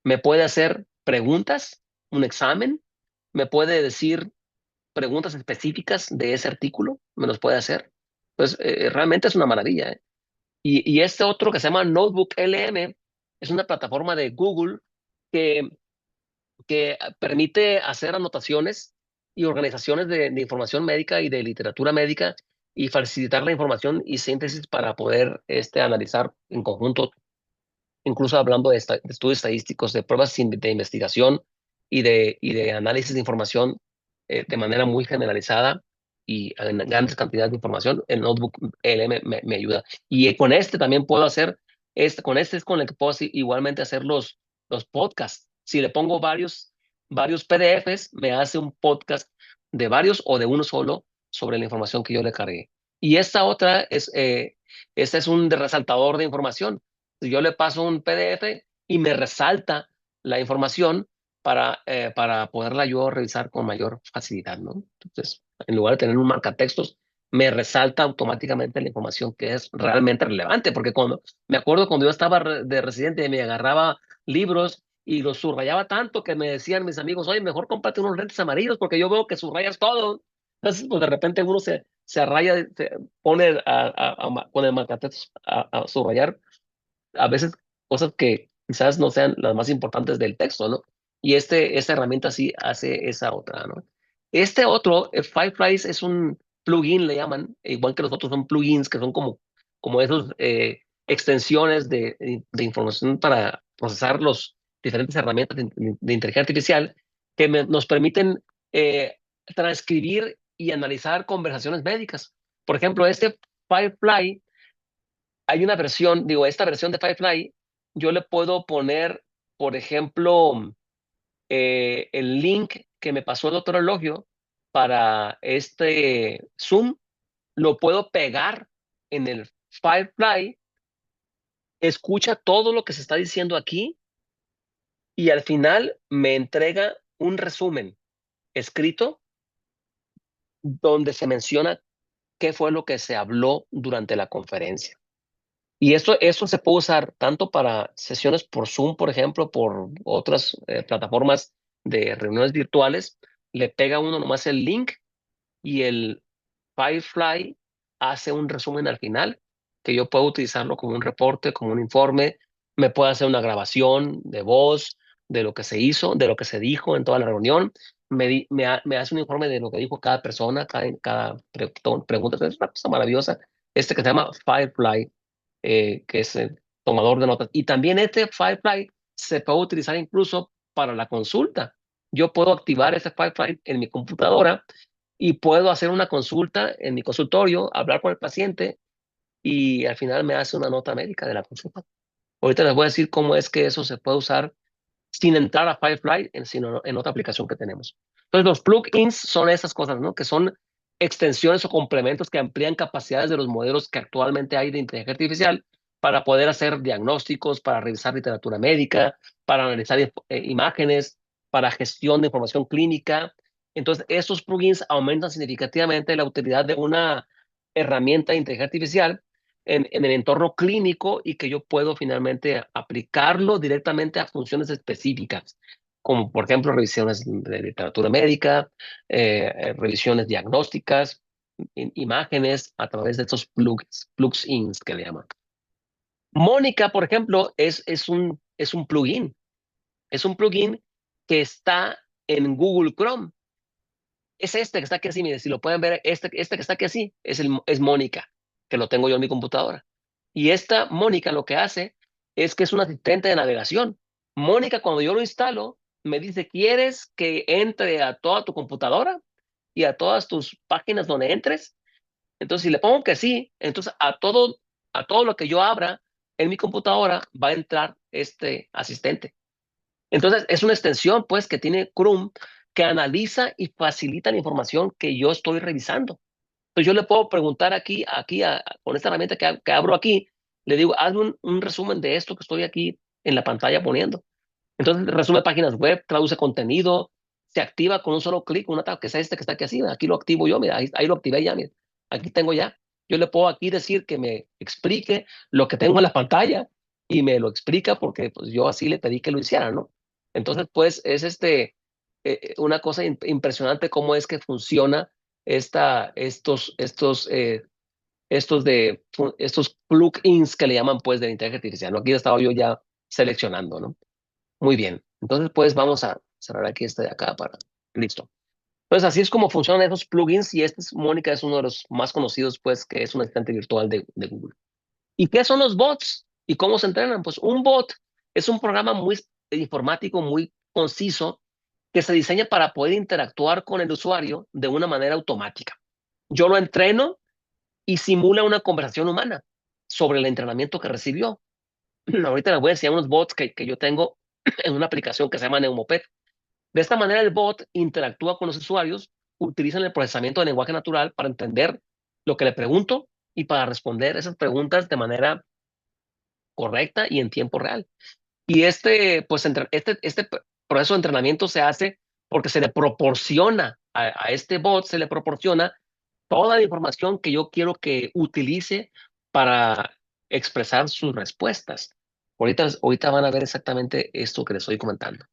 Speaker 1: Me puede hacer preguntas, un examen, me puede decir preguntas específicas de ese artículo, me los puede hacer. Pues realmente es una maravilla. ¿Eh? Y este otro que se llama Notebook LM es una plataforma de Google que, que permite hacer anotaciones y organizaciones de información médica y de literatura médica y facilitar la información y síntesis para poder analizar en conjunto, incluso hablando de estudios estadísticos, de pruebas de investigación y de análisis de información de manera muy generalizada y en grandes cantidades de información. El Notebook LM me ayuda. Y con este también puedo hacer, con este es con el que puedo igualmente hacer los podcasts. Si le pongo varios PDFs, me hace un podcast de varios o de uno solo sobre la información que yo le cargué. Y esta otra este es un resaltador de información. Yo le paso un PDF y me resalta la información para poderla yo revisar con mayor facilidad, ¿no? Entonces, en lugar de tener un marcatextos, me resalta automáticamente la información que es realmente relevante, porque me acuerdo cuando yo estaba de residente, me agarraba libros y los subrayaba tanto que me decían mis amigos, oye, mejor cómprate unos lentes amarillos porque yo veo que subrayas todo. Entonces, pues de repente uno se raya, se pone con el marcatextos a subrayar a veces cosas que quizás no sean las más importantes del texto, ¿no? Y esta herramienta sí hace esa otra, ¿no? Este otro, Fireflies, es un plugin, le llaman, igual que los otros son plugins, que son como esos extensiones de información para procesar los diferentes herramientas de inteligencia artificial que nos permiten eh, transcribir y analizar conversaciones médicas. Por ejemplo, este Firefly hay una versión, digo, esta versión de Firefly, yo le puedo poner, por ejemplo, el link que me pasó el doctor Elogio para este Zoom, lo puedo pegar en el Firefly, escucha todo lo que se está diciendo aquí y al final me entrega un resumen escrito donde se menciona qué fue lo que se habló durante la conferencia. Y eso se puede usar tanto para sesiones por Zoom, por ejemplo, por otras plataformas de reuniones virtuales. Le pega uno nomás el link y el Firefly hace un resumen al final que yo puedo utilizarlo como un reporte, como un informe. Me puede hacer una grabación de voz de lo que se hizo, de lo que se dijo en toda la reunión. Me hace un informe de lo que dijo cada persona, cada pregunta. Es una cosa maravillosa. Este que se llama Firefly, que es el tomador de notas. Y también este Firefly se puede utilizar incluso para la consulta. Yo puedo activar ese Firefly en mi computadora y puedo hacer una consulta en mi consultorio, hablar con el paciente y al final me hace una nota médica de la consulta. Ahorita les voy a decir cómo es que eso se puede usar sin entrar a Firefly, sino en otra aplicación que tenemos. Entonces, los plugins son esas cosas, ¿no? Que son extensiones o complementos que amplían capacidades de los modelos que actualmente hay de inteligencia artificial para poder hacer diagnósticos, para revisar literatura médica, para analizar imágenes, para gestión de información clínica. Entonces, estos plugins aumentan significativamente la utilidad de una herramienta de inteligencia artificial en el entorno clínico y que yo puedo finalmente aplicarlo directamente a funciones específicas, como por ejemplo revisiones de literatura médica, revisiones diagnósticas, imágenes a través de estos plugins que le llaman. Mónica, por ejemplo, es un plugin. Es un plugin que está en Google Chrome. Es este que está aquí así, mire, si lo pueden ver, este que está aquí así, es Mónica, que lo tengo yo en mi computadora. Y esta Mónica lo que hace es que es un asistente de navegación. Mónica, cuando yo lo instalo, me dice, ¿quieres que entre a toda tu computadora? y a todas tus páginas donde entres? Entonces, si le pongo que sí, entonces a todo lo que yo abra en mi computadora va a entrar este asistente. Entonces, es una extensión, pues, que tiene Chrome que analiza y facilita la información que yo estoy revisando. Entonces, yo le puedo preguntar con esta herramienta que abro aquí, le digo, hazme un resumen de esto que estoy aquí en la pantalla poniendo. Entonces, resume páginas web, traduce contenido, se activa con un solo clic, una tab, que es este que está aquí así, aquí lo activo yo, mira, ahí lo activé ya, mira, aquí tengo ya. Yo le puedo aquí decir que me explique lo que tengo en la pantalla y me lo explica porque pues yo así le pedí que lo hiciera, ¿no? Entonces, pues es una cosa impresionante cómo es que funciona estos plugins que le llaman pues de la inteligencia artificial, ¿no? Aquí estaba yo ya seleccionando, ¿no? Muy bien. Entonces, pues vamos a cerrar aquí este de acá para. Listo. Entonces, así es como funcionan esos plugins y este, Mónica, es uno de los más conocidos, pues, que es un asistente virtual de Google. ¿Y qué son los bots? ¿Y cómo se entrenan? Pues un bot es un programa muy informático, muy conciso, que se diseña para poder interactuar con el usuario de una manera automática. Yo lo entreno y simula una conversación humana sobre el entrenamiento que recibió. Ahorita les voy a enseñar unos bots que yo tengo en una aplicación que se llama Neumoped. De esta manera, el bot interactúa con los usuarios, utilizan el procesamiento de lenguaje natural para entender lo que le pregunto y para responder esas preguntas de manera correcta y en tiempo real. Y este proceso de entrenamiento se hace porque se le proporciona a este bot, se le proporciona toda la información que yo quiero que utilice para expresar sus respuestas. Ahorita van a ver exactamente esto que les estoy comentando.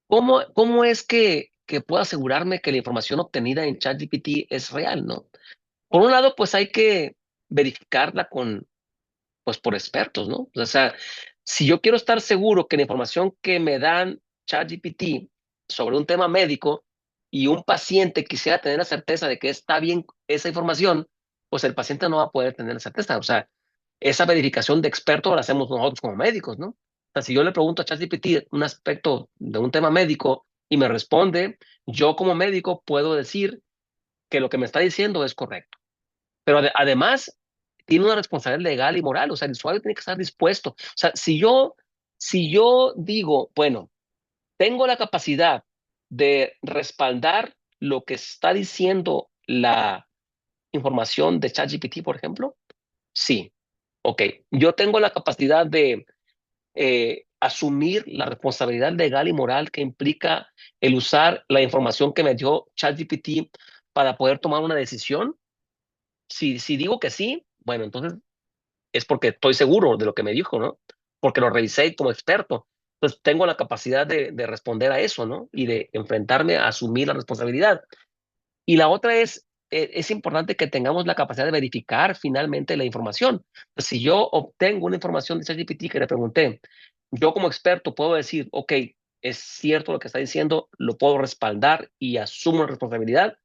Speaker 1: ¿Cómo es que puedo asegurarme que la información obtenida en ChatGPT es real, no? Por un lado, pues hay que verificarla pues por expertos, ¿no? O sea, si yo quiero estar seguro que la información que me dan ChatGPT sobre un tema médico y un paciente quisiera tener la certeza de que está bien esa información, pues el paciente no va a poder tener la certeza. O sea, esa verificación de experto la hacemos nosotros como médicos, ¿no? O sea, si yo le pregunto a ChatGPT un aspecto de un tema médico y me responde, yo como médico puedo decir que lo que me está diciendo es correcto. Pero además, tiene una responsabilidad legal y moral, o sea, el usuario tiene que estar dispuesto. O sea, si yo digo, bueno, tengo la capacidad de respaldar lo que está diciendo la información de ChatGPT, por ejemplo, sí. Ok, yo tengo la capacidad de asumir la responsabilidad legal y moral que implica el usar la información que me dio ChatGPT para poder tomar una decisión. Si digo que sí, bueno, entonces es porque estoy seguro de lo que me dijo, ¿no? Porque lo revisé como experto. Entonces tengo la capacidad de responder a eso, ¿no? Y de enfrentarme a asumir la responsabilidad. Y la otra es importante que tengamos la capacidad de verificar finalmente la información. Pues, si yo obtengo una información de ChatGPT que le pregunté, yo como experto puedo decir, ok, es cierto lo que está diciendo, lo puedo respaldar y asumo la responsabilidad.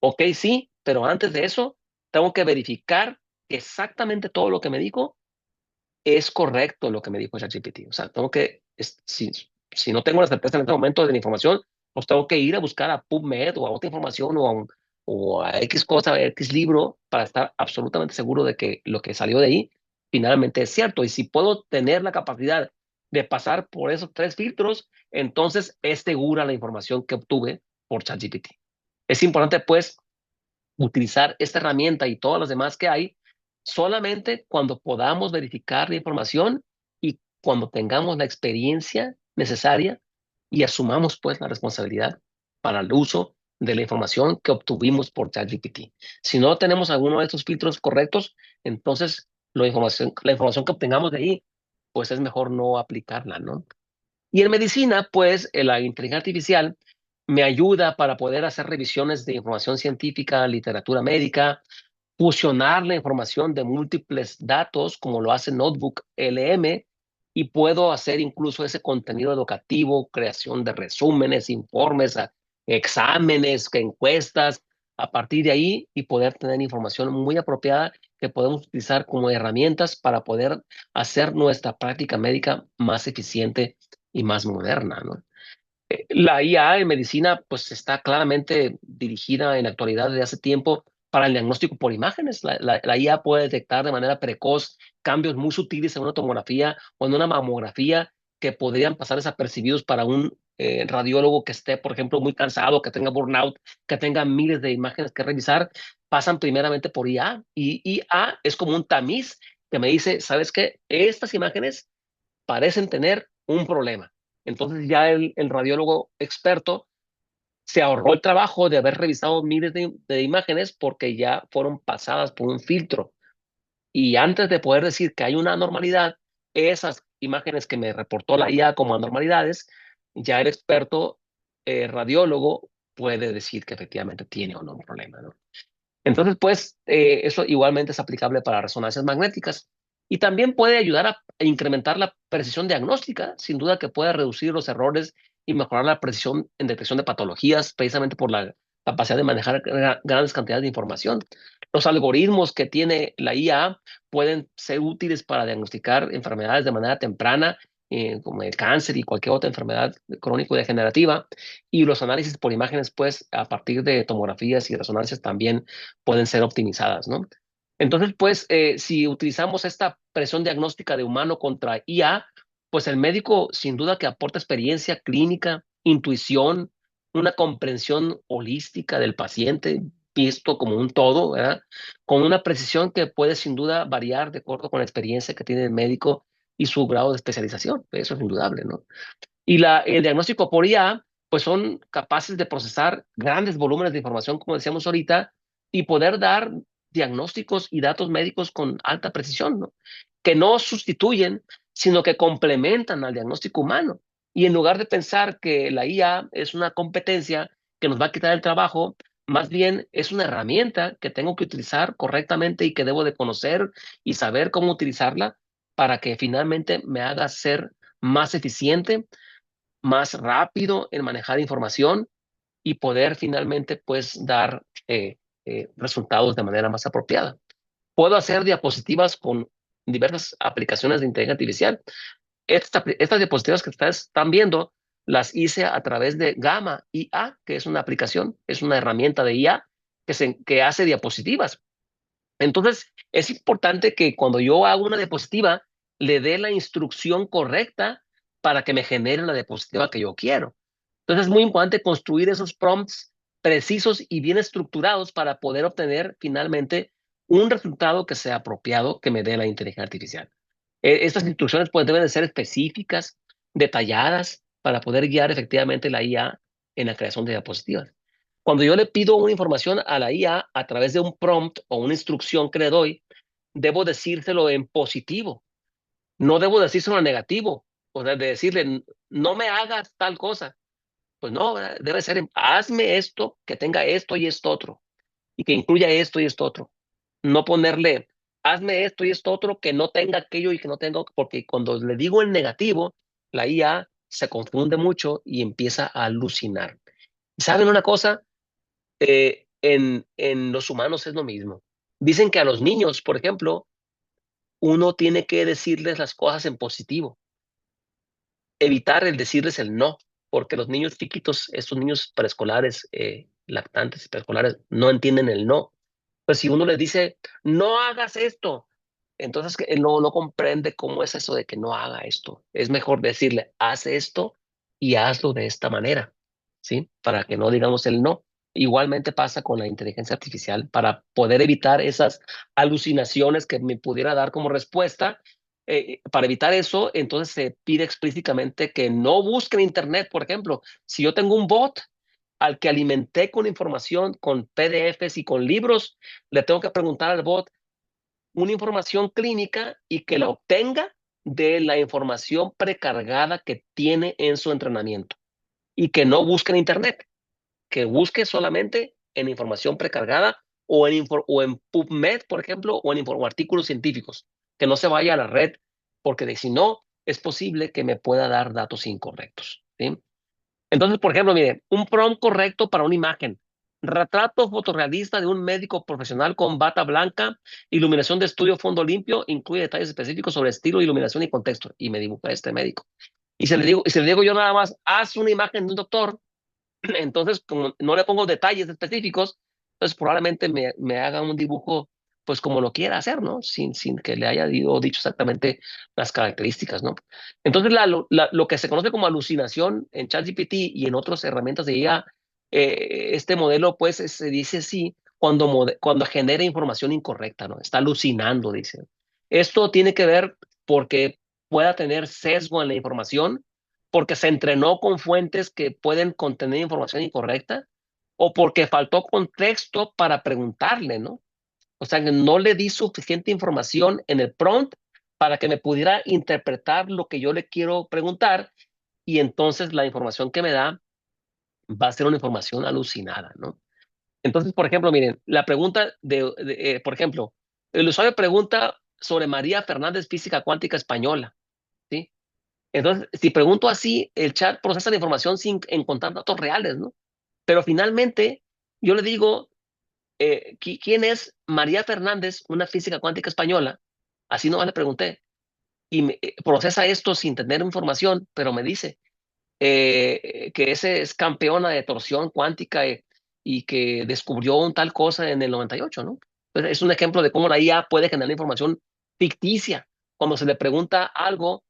Speaker 1: Ok, sí, pero antes de eso, tengo que verificar que exactamente todo lo que me dijo es correcto lo que me dijo ChatGPT. O sea, si no tengo la certeza en este momento de la información, pues tengo que ir a buscar a PubMed o a otra información o a X cosa, a X libro, para estar absolutamente seguro de que lo que salió de ahí finalmente es cierto. Y si puedo tener la capacidad de pasar por esos tres filtros, entonces es segura la información que obtuve por ChatGPT. Es importante, pues, utilizar esta herramienta y todas las demás que hay solamente cuando podamos verificar la información y cuando tengamos la experiencia necesaria y asumamos pues la responsabilidad para el uso de la información que obtuvimos por ChatGPT. Si no tenemos alguno de estos filtros correctos, entonces la información que obtengamos de ahí, pues es mejor no aplicarla, ¿no? Y en medicina, pues la inteligencia artificial me ayuda para poder hacer revisiones de información científica, literatura médica, fusionar la información de múltiples datos, como lo hace Notebook LM, y puedo hacer incluso ese contenido educativo, creación de resúmenes, informes, exámenes, encuestas, a partir de ahí y poder tener información muy apropiada que podemos utilizar como herramientas para poder hacer nuestra práctica médica más eficiente y más moderna, ¿no? La IA en medicina, pues está claramente dirigida en la actualidad desde hace tiempo para el diagnóstico por imágenes. La IA puede detectar de manera precoz cambios muy sutiles en una tomografía o en una mamografía que podrían pasar desapercibidos para un radiólogo que esté, por ejemplo, muy cansado, que tenga burnout, que tenga miles de imágenes que revisar, pasan primeramente por IA. Y IA es como un tamiz que me dice, ¿sabes qué? Estas imágenes parecen tener un problema. Entonces ya el radiólogo experto se ahorró el trabajo de haber revisado miles de imágenes porque ya fueron pasadas por un filtro. Y antes de poder decir que hay una anormalidad, esas imágenes que me reportó la IA como anormalidades, ya el experto radiólogo puede decir que efectivamente tiene o no un problema, ¿no? Entonces, pues, eso igualmente es aplicable para resonancias magnéticas y también puede ayudar a incrementar la precisión diagnóstica, sin duda que puede reducir los errores y mejorar la precisión en detección de patologías, precisamente por la capacidad de manejar grandes cantidades de información. Los algoritmos que tiene la IA pueden ser útiles para diagnosticar enfermedades de manera temprana, como el cáncer y cualquier otra enfermedad crónico-degenerativa, y los análisis por imágenes, pues, a partir de tomografías y resonancias también pueden ser optimizadas, ¿no? Entonces, pues, si utilizamos esta presión diagnóstica de humano contra IA, pues el médico sin duda que aporta experiencia clínica, intuición, una comprensión holística del paciente, visto como un todo, ¿verdad? Con una precisión que puede sin duda variar de acuerdo con la experiencia que tiene el médico y su grado de especialización. Eso es indudable, ¿no? Y el diagnóstico por IA, pues son capaces de procesar grandes volúmenes de información, como decíamos ahorita, y poder dar diagnósticos y datos médicos con alta precisión, ¿no? Que no sustituyen, sino que complementan al diagnóstico humano. Y en lugar de pensar que la IA es una competencia que nos va a quitar el trabajo, más bien es una herramienta que tengo que utilizar correctamente y que debo de conocer y saber cómo utilizarla para que finalmente me haga ser más eficiente, más rápido en manejar información y poder finalmente, pues, dar resultados de manera más apropiada. Puedo hacer diapositivas con diversas aplicaciones de inteligencia artificial. Estas diapositivas que ustedes están viendo las hice a través de Gamma IA, que es una aplicación, es una herramienta de IA que hace diapositivas. Entonces, es importante que cuando yo hago una diapositiva, le dé la instrucción correcta para que me genere la diapositiva que yo quiero. Entonces, es muy importante construir esos prompts precisos y bien estructurados para poder obtener finalmente un resultado que sea apropiado, que me dé la inteligencia artificial. Estas instrucciones pues, deben de ser específicas, detalladas, para poder guiar efectivamente la IA en la creación de diapositivas. Cuando yo le pido una información a la IA a través de un prompt o una instrucción que le doy, debo decírselo en positivo, no debo decírselo en negativo, o sea, de decirle, no me hagas tal cosa. Pues no, ¿verdad? Debe ser, hazme esto, que tenga esto y esto otro, y que incluya esto y esto otro. No ponerle, hazme esto y esto otro, que no tenga aquello y que no tenga, porque cuando le digo en negativo, la IA se confunde mucho y empieza a alucinar. ¿Saben una cosa? En los humanos es lo mismo. Dicen que a los niños, por ejemplo, uno tiene que decirles las cosas en positivo, evitar el decirles el no, porque los niños chiquitos, estos niños preescolares, lactantes y preescolares, no entienden el no. Pues si uno les dice, no hagas esto, entonces que él no comprende cómo es eso de que no haga esto. Es mejor decirle, haz esto y hazlo de esta manera, ¿sí? Para que no digamos el no. Igualmente pasa con la inteligencia artificial para poder evitar esas alucinaciones que me pudiera dar como respuesta. Para evitar eso, entonces se pide explícitamente que no busquen internet, por ejemplo. Si yo tengo un bot al que alimenté con información, con PDFs y con libros, le tengo que preguntar al bot una información clínica y que la obtenga de la información precargada que tiene en su entrenamiento y que no busque en internet, que busque solamente en información precargada o en PubMed, por ejemplo, o artículos científicos, que no se vaya a la red, porque si no, es posible que me pueda dar datos incorrectos, ¿sí? Entonces, por ejemplo, mire, un prompt correcto para una imagen. Retrato fotorrealista de un médico profesional con bata blanca, iluminación de estudio fondo limpio, incluye detalles específicos sobre estilo, iluminación y contexto. Y me dibuja este médico. Y si le digo yo nada más, haz una imagen de un doctor, entonces, como no le pongo detalles específicos, entonces probablemente me haga un dibujo, pues como lo quiera hacer, ¿no? Sin que le haya dicho exactamente las características, ¿no? Entonces, lo que se conoce como alucinación en ChatGPT y en otras herramientas de IA, este modelo, pues, se dice sí cuando, cuando genera información incorrecta, ¿no? Está alucinando, dice. Esto tiene que ver porque pueda tener sesgo en la información porque se entrenó con fuentes que pueden contener información incorrecta o porque faltó contexto para preguntarle, ¿no? O sea, que no le di suficiente información en el prompt para que me pudiera interpretar lo que yo le quiero preguntar y entonces la información que me da va a ser una información alucinada, ¿no? Entonces, por ejemplo, miren, la pregunta por ejemplo, el usuario pregunta sobre María Fernández, física cuántica española, ¿sí? Entonces, si pregunto así, el chat procesa la información sin encontrar datos reales, ¿no? Pero finalmente, yo le digo, ¿quién es María Fernández, una física cuántica española? Así no le pregunté. Y procesa esto sin tener información, pero me dice que ese es campeona de torsión cuántica y que descubrió un tal cosa en el 98, ¿no? Entonces, es un ejemplo de cómo la IA puede generar información ficticia cuando se le pregunta algo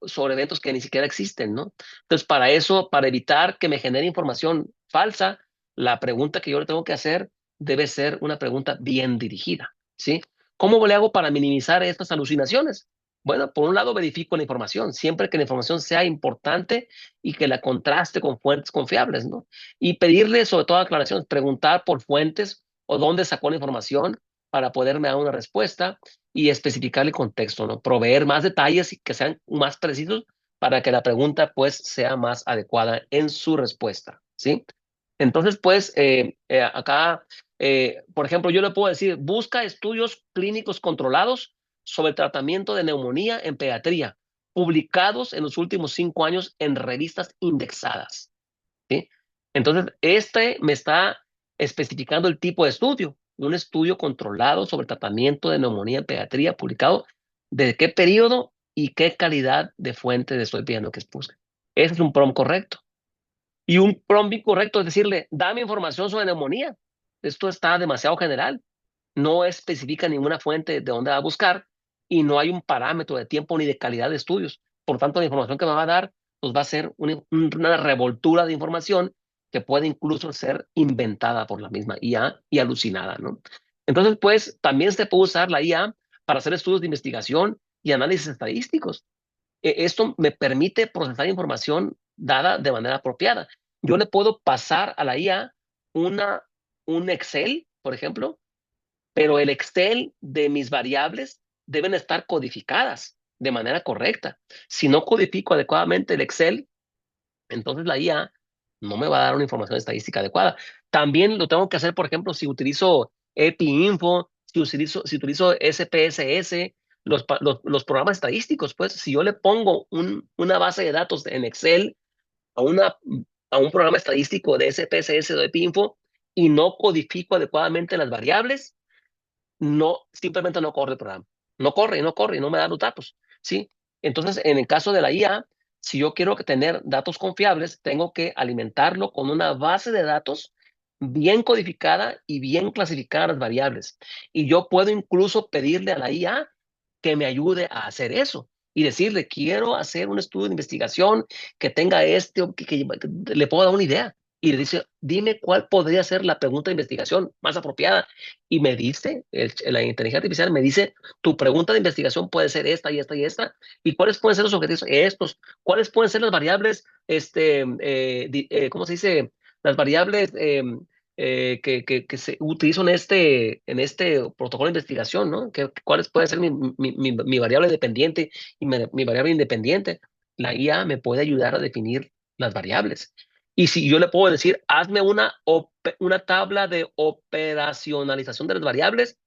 Speaker 1: sobre eventos que ni siquiera existen, ¿no? Entonces, para eso, para evitar que me genere información falsa, la pregunta que yo le tengo que hacer debe ser una pregunta bien dirigida, ¿sí? ¿Cómo le hago para minimizar estas alucinaciones? Bueno, por un lado verifico la información, siempre que la información sea importante y que la contraste con fuentes confiables, ¿no? Y pedirle sobre todo aclaraciones, preguntar por fuentes o dónde sacó la información para poderme dar una respuesta y especificar el contexto, ¿no? Proveer más detalles y que sean más precisos para que la pregunta pues sea más adecuada en su respuesta, ¿sí? Entonces, pues, acá, por ejemplo, yo le puedo decir, busca estudios clínicos controlados sobre el tratamiento de neumonía en pediatría, publicados en los últimos 5 años en revistas indexadas, ¿sí? Entonces, este me está especificando el tipo de estudio, un estudio controlado sobre el tratamiento de neumonía en pediatría, publicado de qué periodo y qué calidad de fuente le estoy pidiendo que busque. Ese es un prompt correcto. Y un prompt incorrecto es decirle, dame información sobre neumonía. Esto está demasiado general. No especifica ninguna fuente de dónde va a buscar y no hay un parámetro de tiempo ni de calidad de estudios. Por tanto, la información que me va a dar pues va a ser una revoltura de información que puede incluso ser inventada por la misma IA y alucinada, ¿no? Entonces, pues, también se puede usar la IA para hacer estudios de investigación y análisis estadísticos. Esto me permite procesar información dada de manera apropiada. Yo le puedo pasar a la IA una, un Excel, por ejemplo, pero el Excel de mis variables deben estar codificadas de manera correcta. Si no codifico adecuadamente el Excel, entonces la IA no me va a dar una información estadística adecuada. También lo tengo que hacer, por ejemplo, si utilizo EpiInfo, si utilizo SPSS, los programas estadísticos, pues si yo le pongo una base de datos en Excel a, una, a un programa estadístico de SPSS o de EpiInfo y no codifico adecuadamente las variables, no, simplemente no corre el programa. No corre, no corre, no me da los datos, ¿sí? Entonces, en el caso de la IA, si yo quiero tener datos confiables, tengo que alimentarlo con una base de datos bien codificada y bien clasificada las variables. Y yo puedo incluso pedirle a la IA que me ayude a hacer eso y decirle, quiero hacer un estudio de investigación que tenga que le puedo dar una idea. Y le dice, dime cuál podría ser la pregunta de investigación más apropiada y me dice, la inteligencia artificial me dice, tu pregunta de investigación puede ser esta y esta y esta, y cuáles pueden ser los objetivos, estos, cuáles pueden ser las variables, ¿cómo se dice? Las variables que se utilizan en este protocolo de investigación, ¿no? ¿Cuáles pueden ser mi variable dependiente y mi variable independiente? La IA me puede ayudar a definir las variables. Y si yo le puedo decir, hazme una tabla de operacionalización de las variables,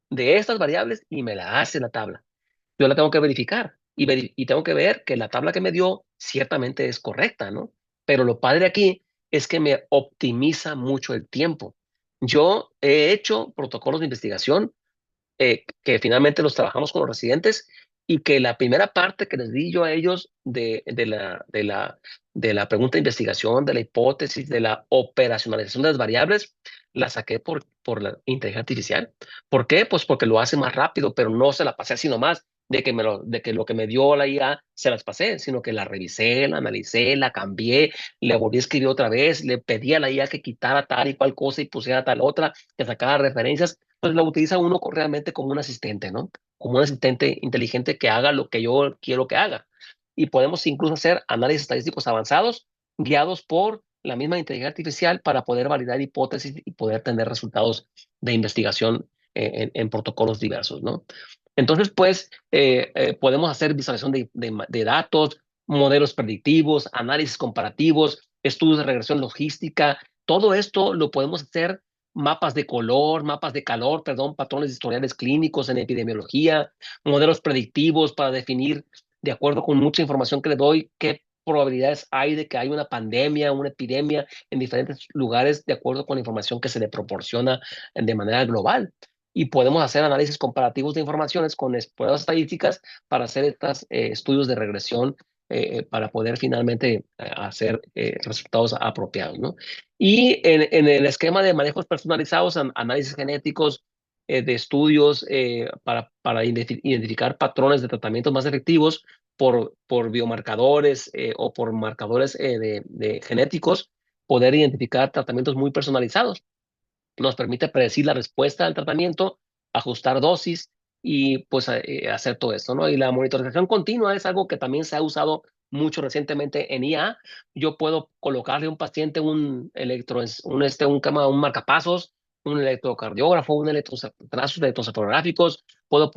Speaker 1: de estas variables, y me la hace la tabla. Yo la tengo que verificar y tengo que ver que la tabla que me dio ciertamente es correcta, ¿no? Pero lo padre aquí es que me optimiza mucho el tiempo. Yo he hecho protocolos de investigación que finalmente los trabajamos con los residentes y que la primera parte que les di yo a ellos de la pregunta de investigación, de la hipótesis, de la operacionalización de las variables, la saqué por la inteligencia artificial. ¿Por qué? Pues porque lo hace más rápido, pero no se la pasé así nomás, de que lo que me dio la IA se las pasé, sino que la revisé, la analicé, la cambié, le volví a escribir otra vez, le pedí a la IA que quitara tal y cual cosa y pusiera tal otra, que sacara referencias. Pues lo utiliza uno realmente como un asistente, ¿no? Como un asistente inteligente que haga lo que yo quiero que haga. Y podemos incluso hacer análisis estadísticos avanzados guiados por la misma inteligencia artificial para poder validar hipótesis y poder tener resultados de investigación en protocolos diversos, ¿no? Entonces, pues, podemos hacer visualización de datos, modelos predictivos, análisis comparativos, estudios de regresión logística. Todo esto lo podemos hacer mapas de calor, perdón, patrones historiales clínicos en epidemiología, modelos predictivos para definir, de acuerdo con mucha información que le doy, qué probabilidades hay de que haya una pandemia, una epidemia en diferentes lugares, de acuerdo con la información que se le proporciona de manera global. Y podemos hacer análisis comparativos de informaciones con pruebas estadísticas para hacer estos estudios de regresión para poder finalmente hacer resultados apropiados, ¿no? Y en el esquema de manejos personalizados, análisis genéticos, de estudios para identificar patrones de tratamientos más efectivos por biomarcadores o por marcadores de genéticos, poder identificar tratamientos muy personalizados. Nos permite predecir la respuesta al tratamiento, ajustar dosis y pues hacer todo esto, ¿no? Y la monitorización continua es algo que también se ha usado mucho recientemente en IA. Yo puedo colocarle a un paciente un marcapasos, un electrocardiógrafo, un trazos electroencefalográficos, puedo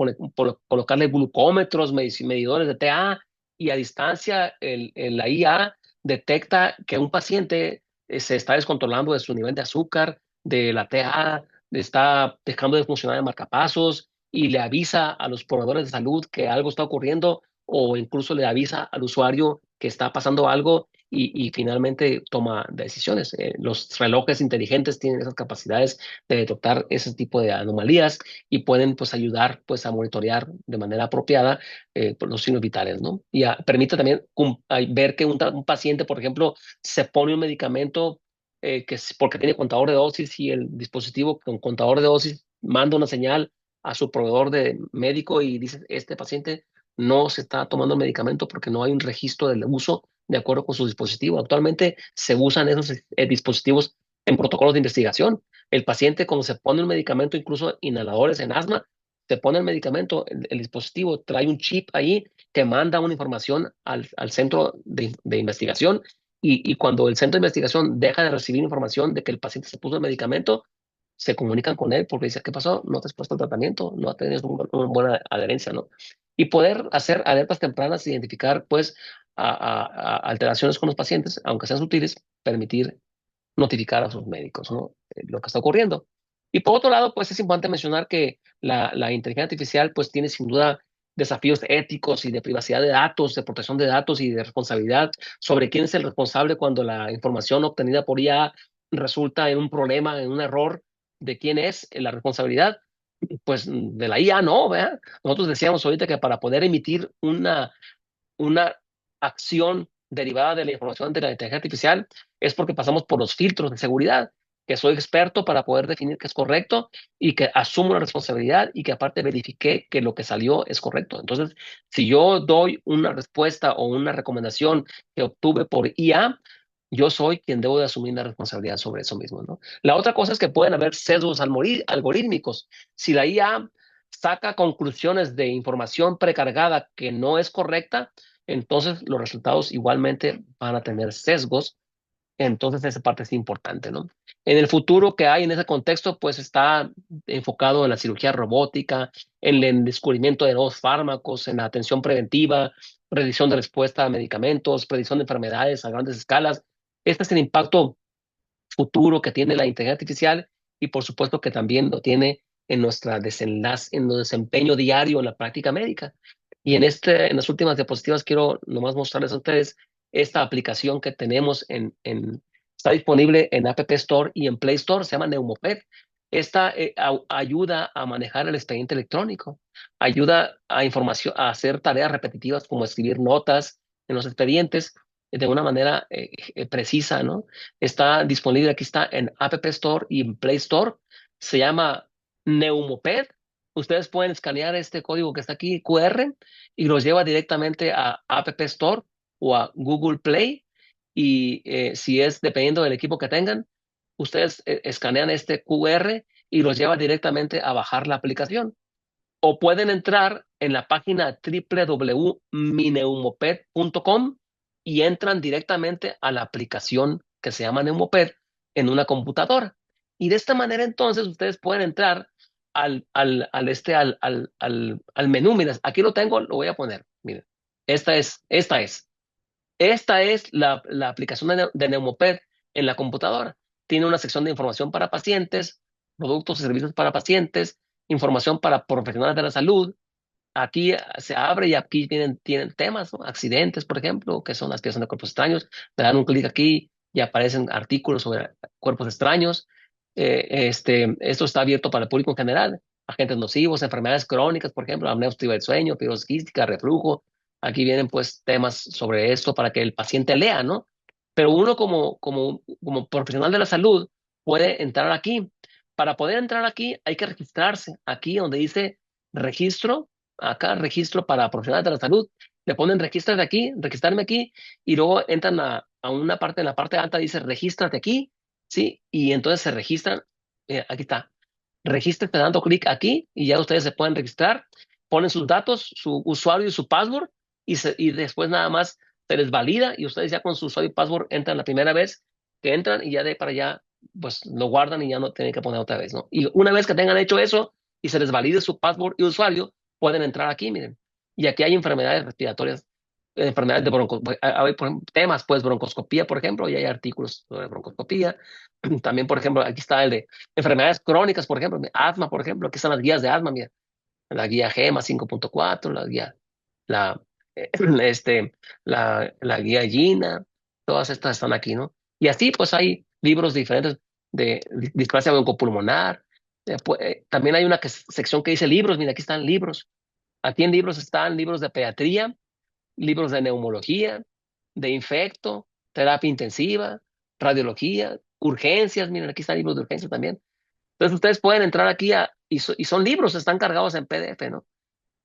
Speaker 1: colocarle glucómetros, medidores de TA y a distancia la IA detecta que un paciente se está descontrolando de su nivel de azúcar, de la TA, está dejando de funcionar el marcapasos y le avisa a los proveedores de salud que algo está ocurriendo o incluso le avisa al usuario que está pasando algo y finalmente toma decisiones. Los relojes inteligentes tienen esas capacidades de detectar ese tipo de anomalías y pueden pues ayudar pues a monitorear de manera apropiada pues, los signos vitales, ¿no? Y permite también ver que un paciente, por ejemplo, se pone un medicamento que es porque tiene contador de dosis y el dispositivo con contador de dosis manda una señal a su proveedor de médico y dice, este paciente no se está tomando el medicamento porque no hay un registro del uso de acuerdo con su dispositivo. Actualmente se usan esos dispositivos en protocolos de investigación. El paciente cuando se pone un medicamento, incluso inhaladores en asma, se pone el medicamento, el dispositivo trae un chip ahí que manda una información al centro de investigación y cuando el centro de investigación deja de recibir información de que el paciente se puso el medicamento, se comunican con él porque dice, ¿qué pasó? No te has puesto el tratamiento, no has tenido una buena adherencia, ¿no? Y poder hacer alertas tempranas, identificar, pues, alteraciones con los pacientes, aunque sean sutiles, permitir notificar a sus médicos, ¿no? Lo que está ocurriendo. Y por otro lado, pues es importante mencionar que la inteligencia artificial pues tiene sin duda desafíos éticos y de privacidad de datos, de protección de datos y de responsabilidad sobre quién es el responsable cuando la información obtenida por IA resulta en un problema, en un error, de quién es la responsabilidad. Pues de la IA no, ¿verdad? Nosotros decíamos ahorita que para poder emitir una acción derivada de la información de la inteligencia artificial es porque pasamos por los filtros de seguridad, que soy experto para poder definir qué es correcto y que asumo la responsabilidad y que aparte verifiqué que lo que salió es correcto. Entonces, si yo doy una respuesta o una recomendación que obtuve por IA, yo soy quien debo de asumir la responsabilidad sobre eso mismo, ¿no? La otra cosa es que pueden haber sesgos algorítmicos. Si la IA saca conclusiones de información precargada que no es correcta, entonces los resultados igualmente van a tener sesgos. Entonces esa parte es importante, ¿no? En el futuro que hay en ese contexto, pues está enfocado en la cirugía robótica, en el descubrimiento de nuevos fármacos, en la atención preventiva, predicción de respuesta a medicamentos, predicción de enfermedades a grandes escalas. Este es el impacto futuro que tiene la inteligencia artificial y por supuesto que también lo tiene en en nuestro desempeño diario en la práctica médica. Y en las últimas diapositivas quiero nomás mostrarles a ustedes esta aplicación que tenemos está disponible en App Store y en Play Store, se llama Neumoped. Esta ayuda a manejar el expediente electrónico, ayuda a información, a hacer tareas repetitivas como escribir notas en los expedientes de una manera precisa, ¿no? Está disponible, aquí está en App Store y en Play Store. Se llama Neumoped. Ustedes pueden escanear este código que está aquí, QR, y los lleva directamente a App Store o a Google Play. Y si es dependiendo del equipo que tengan, ustedes escanean este QR y los lleva directamente a bajar la aplicación. O pueden entrar en la página www.mineumoped.com y entran directamente a la aplicación que se llama Neumoped en una computadora. Y de esta manera entonces ustedes pueden entrar al menú. Mira, aquí lo tengo, lo voy a poner. Miren, esta es la aplicación de Neumoped en la computadora. Tiene una sección de información para pacientes, productos y servicios para pacientes, información para profesionales de la salud. Aquí se abre y aquí tienen temas, ¿no? Accidentes, por ejemplo, que son las piezas de cuerpos extraños. Le dan un clic aquí y aparecen artículos sobre cuerpos extraños. Esto está abierto para el público en general. Agentes nocivos, enfermedades crónicas, por ejemplo, apnea obstructiva del sueño, fibrosis quística, reflujo. Aquí vienen pues temas sobre esto para que el paciente lea, ¿no? Pero uno como profesional de la salud puede entrar aquí. Para poder entrar aquí hay que registrarse. Aquí donde dice registro, acá registro para profesionales de la salud, le ponen regístrate aquí, registrarme aquí, y luego entran a una parte, en la parte alta dice regístrate aquí, ¿sí? Y entonces se registran, aquí está, regístrate dando clic aquí y ya ustedes se pueden registrar, ponen sus datos, su usuario y su password, y después nada más se les valida y ustedes ya con su usuario y password entran la primera vez que entran y ya de ahí para allá pues lo guardan y ya no tienen que poner otra vez, ¿no? Y una vez que tengan hecho eso y se les valide su password y usuario, pueden entrar aquí, miren. Y aquí hay enfermedades respiratorias, enfermedades de hay por ejemplo, temas, pues broncoscopía, por ejemplo, y hay artículos sobre broncoscopía. También, por ejemplo, aquí está el de enfermedades crónicas, por ejemplo, asma, por ejemplo, aquí están las guías de asma, mira, la guía GEMA 5.4, la guía, la, este, la guía GINA, todas estas están aquí, ¿no? Y así, pues hay libros diferentes de displasia broncopulmonar. También hay una sección que dice libros, mira, aquí están libros. Aquí en libros están libros de pediatría, libros de neumología, de infecto, terapia intensiva, radiología, urgencias. Miren, aquí están libros de urgencias también. Entonces ustedes pueden entrar aquí y son libros, están cargados en PDF, ¿no?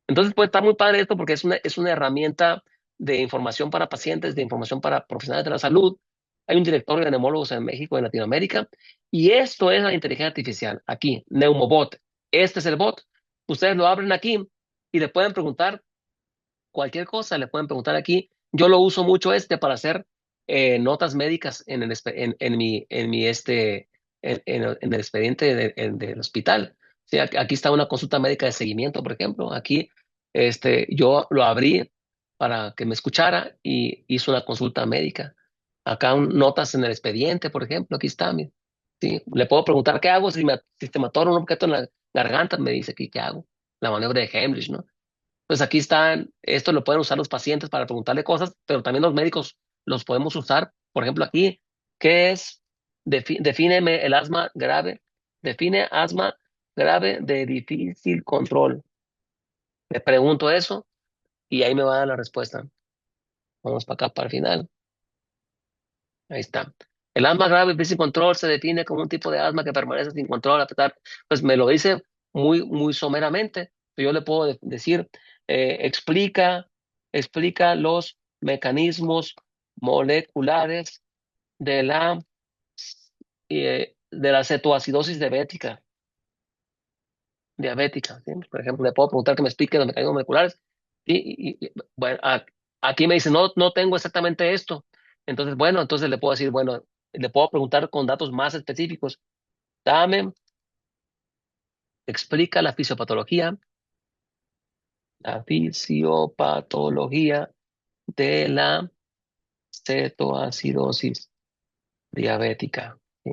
Speaker 1: Entonces puede estar muy padre esto porque es una herramienta de información para pacientes, de información para profesionales de la salud. Hay un directorio de neumólogos en México y en Latinoamérica. Y esto es la inteligencia artificial. Aquí, Neumobot. Este es el bot. Ustedes lo abren aquí y le pueden preguntar cualquier cosa, le pueden preguntar aquí. Yo lo uso mucho para hacer notas médicas en el expediente del hospital. Sí, aquí está una consulta médica de seguimiento, por ejemplo. Aquí yo lo abrí para que me escuchara y hizo una consulta médica. Acá notas en el expediente, por ejemplo, aquí está. Sí, le puedo preguntar qué hago si se me atora un objeto en la garganta, me dice aquí qué hago. La maniobra de Heimlich, ¿no? Pues aquí están, esto lo pueden usar los pacientes para preguntarle cosas, pero también los médicos los podemos usar. Por ejemplo, aquí, ¿qué es? Defíneme el asma grave. Define asma grave de difícil control. Le pregunto eso y ahí me va a dar la respuesta. Vamos para acá, para el final. Ahí está. El asma grave de difícil control se define como un tipo de asma que permanece sin control a pesar, pues me lo dice muy, muy someramente. Yo le puedo decir, explica los mecanismos moleculares de la cetoacidosis diabética, ¿sí? Por ejemplo, le puedo preguntar que me explique los mecanismos moleculares bueno, aquí me dice, no, no tengo exactamente esto. Entonces, bueno, entonces le puedo decir, bueno, le puedo preguntar con datos más específicos. Explica la fisiopatología de la cetoacidosis diabética. ¿Sí?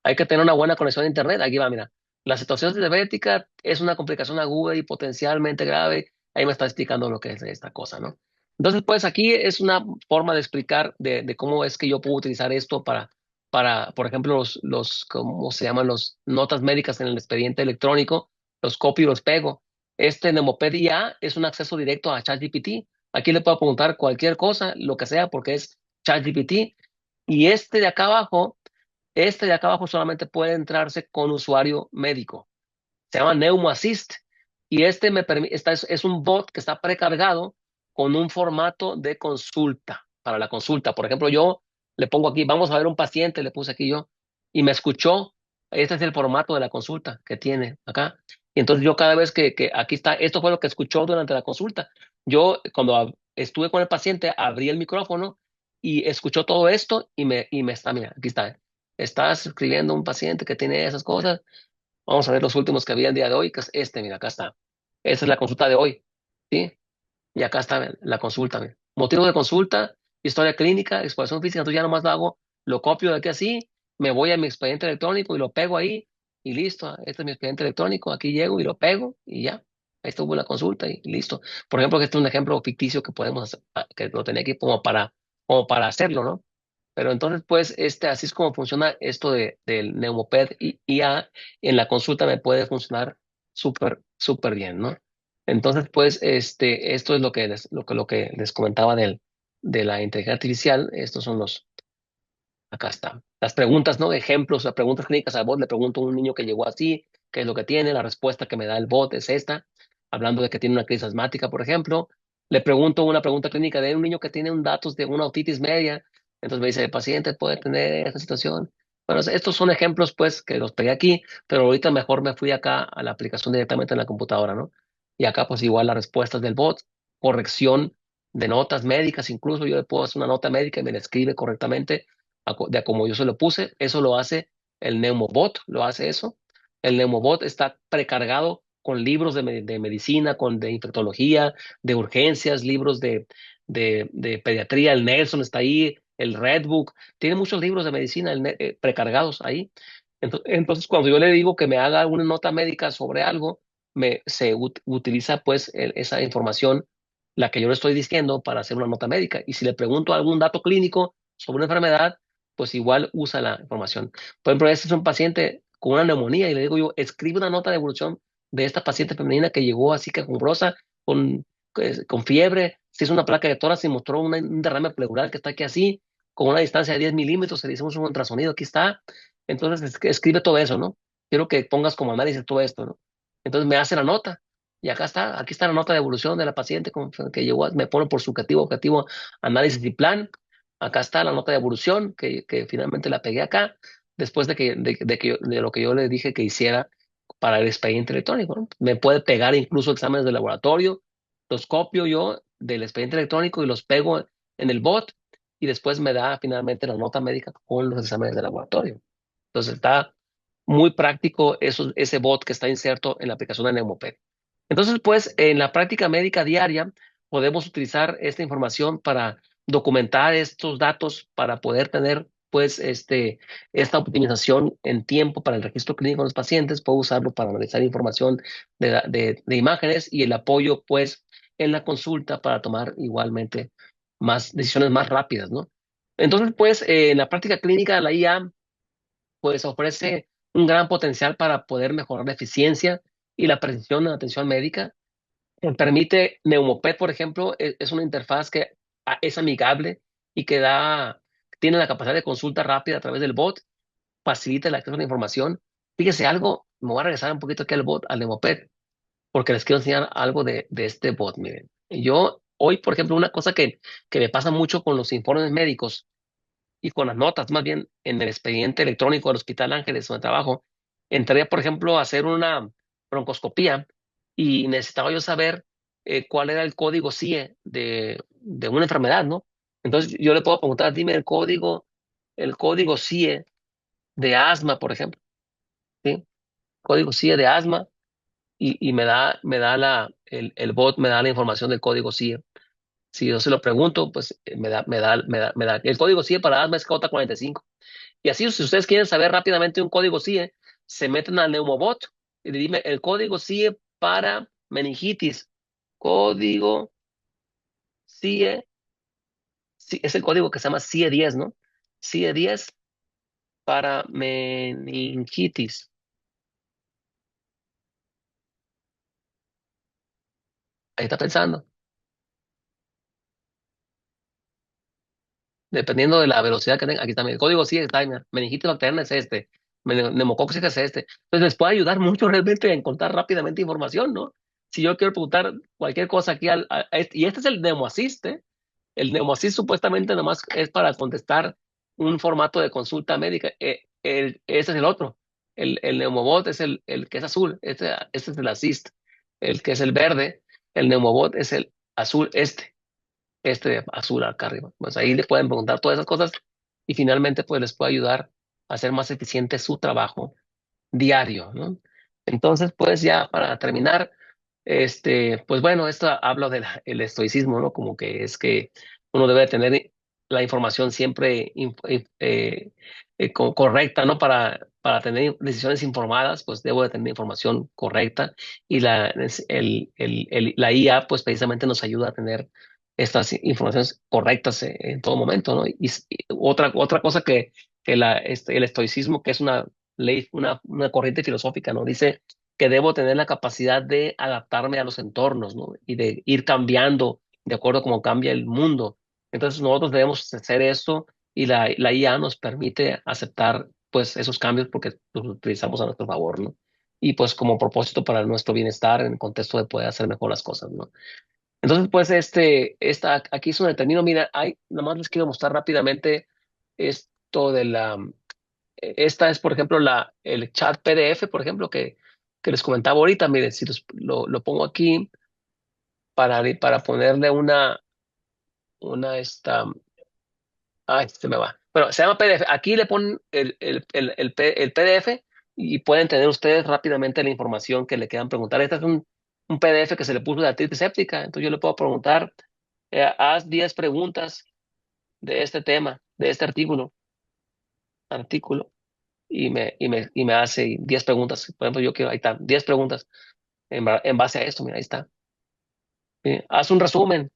Speaker 1: Hay que tener una buena conexión a internet. Aquí va, mira. La cetoacidosis diabética es una complicación aguda y potencialmente grave. Ahí me está explicando lo que es esta cosa, ¿no? Entonces, pues aquí es una forma de explicar de cómo es que yo puedo utilizar esto por ejemplo, ¿cómo se llaman? Los notas médicas en el expediente electrónico, los copio y los pego. Este Nemoped IA es un acceso directo a ChatGPT. Aquí le puedo preguntar cualquier cosa, lo que sea, porque es ChatGPT. Y este de acá abajo solamente puede entrarse con usuario médico. Se llama Neumo Assist. Y este me permite, es un bot que está precargado con un formato de consulta, para la consulta. Por ejemplo, yo le pongo aquí, vamos a ver un paciente, le puse aquí yo, y me escuchó. Este es el formato de la consulta que tiene acá. Y entonces yo cada vez que aquí está, esto fue lo que escuchó durante la consulta. Yo cuando estuve con el paciente, abrí el micrófono y escuchó todo esto y me está, mira, aquí está. Estás escribiendo un paciente que tiene esas cosas. Vamos a ver los últimos que había el día de hoy, que es este, mira, acá está. Esa es la consulta de hoy, ¿sí? Y acá está la consulta, mira. Motivo de consulta, historia clínica, exploración física, entonces ya nomás lo hago, lo copio de aquí así, me voy a mi expediente electrónico y lo pego ahí, y listo, este es mi expediente electrónico, aquí llego y lo pego, y ya, ahí estuvo la consulta y listo. Por ejemplo, que este es un ejemplo ficticio que podemos hacer, que lo tenía aquí como para hacerlo, ¿no? Pero entonces, pues, así es como funciona esto del Neumoped IA. En la consulta me puede funcionar súper, súper bien, ¿no? Entonces, pues, esto es lo que les comentaba de la inteligencia artificial. Estos son acá está. Las preguntas, ¿no? Ejemplos, las preguntas clínicas al bot. Le pregunto a un niño que llegó así, qué es lo que tiene. La respuesta que me da el bot es esta. Hablando de que tiene una crisis asmática, por ejemplo. Le pregunto una pregunta clínica de un niño que tiene un datos de una otitis media. Entonces me dice, el paciente puede tener esta situación. Bueno, estos son ejemplos, pues, que los pegué aquí, pero ahorita mejor me fui acá a la aplicación directamente en la computadora, ¿no? Y acá, pues, igual las respuestas del bot, corrección de notas médicas, incluso yo le puedo hacer una nota médica y me la escribe correctamente de como yo se lo puse. Eso lo hace el Neumobot, lo hace eso. El Neumobot está precargado con libros de medicina, de infectología, de urgencias, libros de pediatría. El Nelson está ahí, el Redbook. Tiene muchos libros de medicina precargados ahí. Entonces, cuando yo le digo que me haga una nota médica sobre algo, se utiliza pues esa información, la que yo le estoy diciendo, para hacer una nota médica. Y si le pregunto algún dato clínico sobre una enfermedad, pues igual usa la información. Por ejemplo, este es un paciente con una neumonía y le digo yo, escribe una nota de evolución de esta paciente femenina que llegó así quejumbrosa, con fiebre, se hizo una placa de tórax y mostró un derrame pleural que está aquí así, con una distancia de 10 milímetros, se le hicimos un ultrasonido, aquí está. Entonces, escribe todo eso, ¿no? Quiero que pongas como análisis todo esto, ¿no? Entonces me hace la nota. Y acá está, aquí está la nota de evolución de la paciente que llegó, me pone por subjetivo, objetivo, análisis y plan. Acá está la nota de evolución que finalmente la pegué acá, después de lo que yo le dije que hiciera para el expediente electrónico, ¿no? Me puede pegar incluso exámenes de laboratorio, los copio yo del expediente electrónico y los pego en el bot y después me da finalmente la nota médica con los exámenes de laboratorio. Entonces está muy práctico ese bot que está inserto en la aplicación de Neumoped. Entonces, pues, en la práctica médica diaria podemos utilizar esta información para documentar estos datos, para poder tener, pues, esta optimización en tiempo para el registro clínico de los pacientes. Puedo usarlo para analizar información de imágenes y el apoyo, pues, en la consulta para tomar igualmente más decisiones más rápidas, ¿no? Entonces, pues, en la práctica clínica, la IA pues ofrece un gran potencial para poder mejorar la eficiencia y la precisión en la atención médica. Permite Neumoped, por ejemplo, es una interfaz que es amigable y tiene la capacidad de consulta rápida a través del bot, facilita el acceso a la información. Fíjese algo, me voy a regresar un poquito aquí al Neumoped, porque les quiero enseñar algo de este bot. Miren, yo hoy, por ejemplo, una cosa que me pasa mucho con los informes médicos y con las notas, más bien en el expediente electrónico del Hospital Ángeles, donde trabajo, entré, por ejemplo, a hacer una broncoscopía y necesitaba yo saber cuál era el código CIE de una enfermedad, ¿no? Entonces yo le puedo preguntar, dime el código CIE de asma, por ejemplo, ¿sí? Código CIE de asma y el bot me da la información del código CIE. Si yo se lo pregunto, pues me da. El código CIE para asma es J45. Y así, si ustedes quieren saber rápidamente un código CIE, se meten al Neumobot y le dime el código CIE para meningitis. Código CIE, sí, es el código que se llama CIE 10, ¿no? CIE 10 para meningitis. Ahí está pensando. Dependiendo de la velocidad que tenga. Aquí también el código sí está. Mira, meningitis bacteriana es este. Neumocócica es este. Entonces les puede ayudar mucho realmente a encontrar rápidamente información, ¿no? Si yo quiero preguntar cualquier cosa aquí y este es el NeumoAssist, ¿eh? El NeumoAssist supuestamente nomás es para contestar un formato de consulta médica. Ese es el otro. El Neumobot es el que es azul. Este es el Assist. El que es el verde. El Neumobot es el azul este azul acá arriba. Pues ahí le pueden preguntar todas esas cosas y finalmente pues les puede ayudar a hacer más eficiente su trabajo diario, ¿no? Entonces, pues ya para terminar, pues bueno, esto habla del el estoicismo, ¿no? Como que es que uno debe tener la información siempre correcta, ¿no? Para tener decisiones informadas, pues debo de tener información correcta y la IA, pues precisamente nos ayuda a tener estas informaciones correctas en todo momento, ¿no? Y otra cosa el estoicismo, que es una ley, una corriente filosófica, ¿no? Dice que debo tener la capacidad de adaptarme a los entornos, ¿no? Y de ir cambiando de acuerdo a cómo cambia el mundo. Entonces nosotros debemos hacer eso y la IA nos permite aceptar pues esos cambios porque los utilizamos a nuestro favor, ¿no? Y pues como propósito para nuestro bienestar en el contexto de poder hacer mejor las cosas, ¿no? Entonces, pues, aquí es donde termino. Mira, nada más les quiero mostrar rápidamente esto esta es, por ejemplo, el chat PDF, por ejemplo, que les comentaba ahorita. Miren, si lo pongo aquí para ponerle ay, se me va. Bueno, se llama PDF. Aquí le ponen el PDF y pueden tener ustedes rápidamente la información que le quieran preguntar. Este es un PDF que se le puso de artritis séptica. Entonces yo le puedo preguntar, haz 10 preguntas de este tema, de este artículo, y me hace 10 preguntas. Por ejemplo, yo quiero, ahí está, 10 preguntas en base a esto, mira, ahí está. Haz un resumen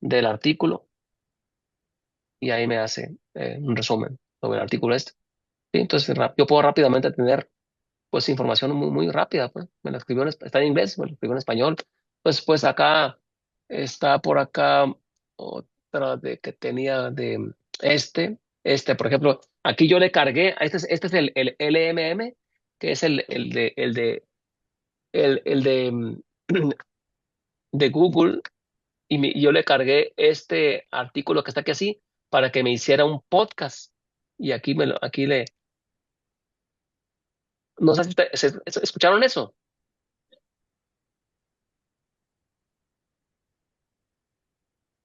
Speaker 1: del artículo y ahí me hace un resumen sobre el artículo este. ¿Sí? Entonces, yo puedo rápidamente tener pues información muy, muy rápida, pues. Me la escribió está en inglés, me la escribió en español. Pues acá está por acá otra de que tenía de por ejemplo, aquí yo le cargué, este es el LMM, que es de Google, y yo le cargué este artículo que está aquí así para que me hiciera un podcast. Y no sé si escucharon eso.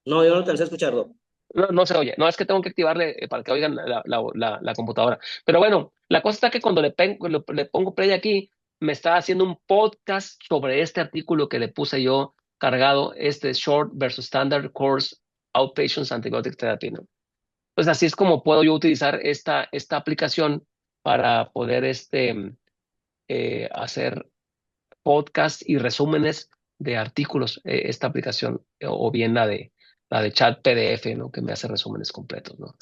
Speaker 2: No, yo no alcancé a escucharlo.
Speaker 1: No, no se oye. No, es que tengo que activarle para que oigan la computadora. Pero bueno, la cosa está que cuando le pongo play aquí, me está haciendo un podcast sobre este artículo que le puse yo cargado, este Short versus Standard Course Outpatient Antibiotic Therapy, ¿no? Pues así es como puedo yo utilizar esta aplicación para poder hacer podcasts y resúmenes de artículos, esta aplicación, o bien la de chat PDF, ¿no? Que me hace resúmenes completos, ¿no?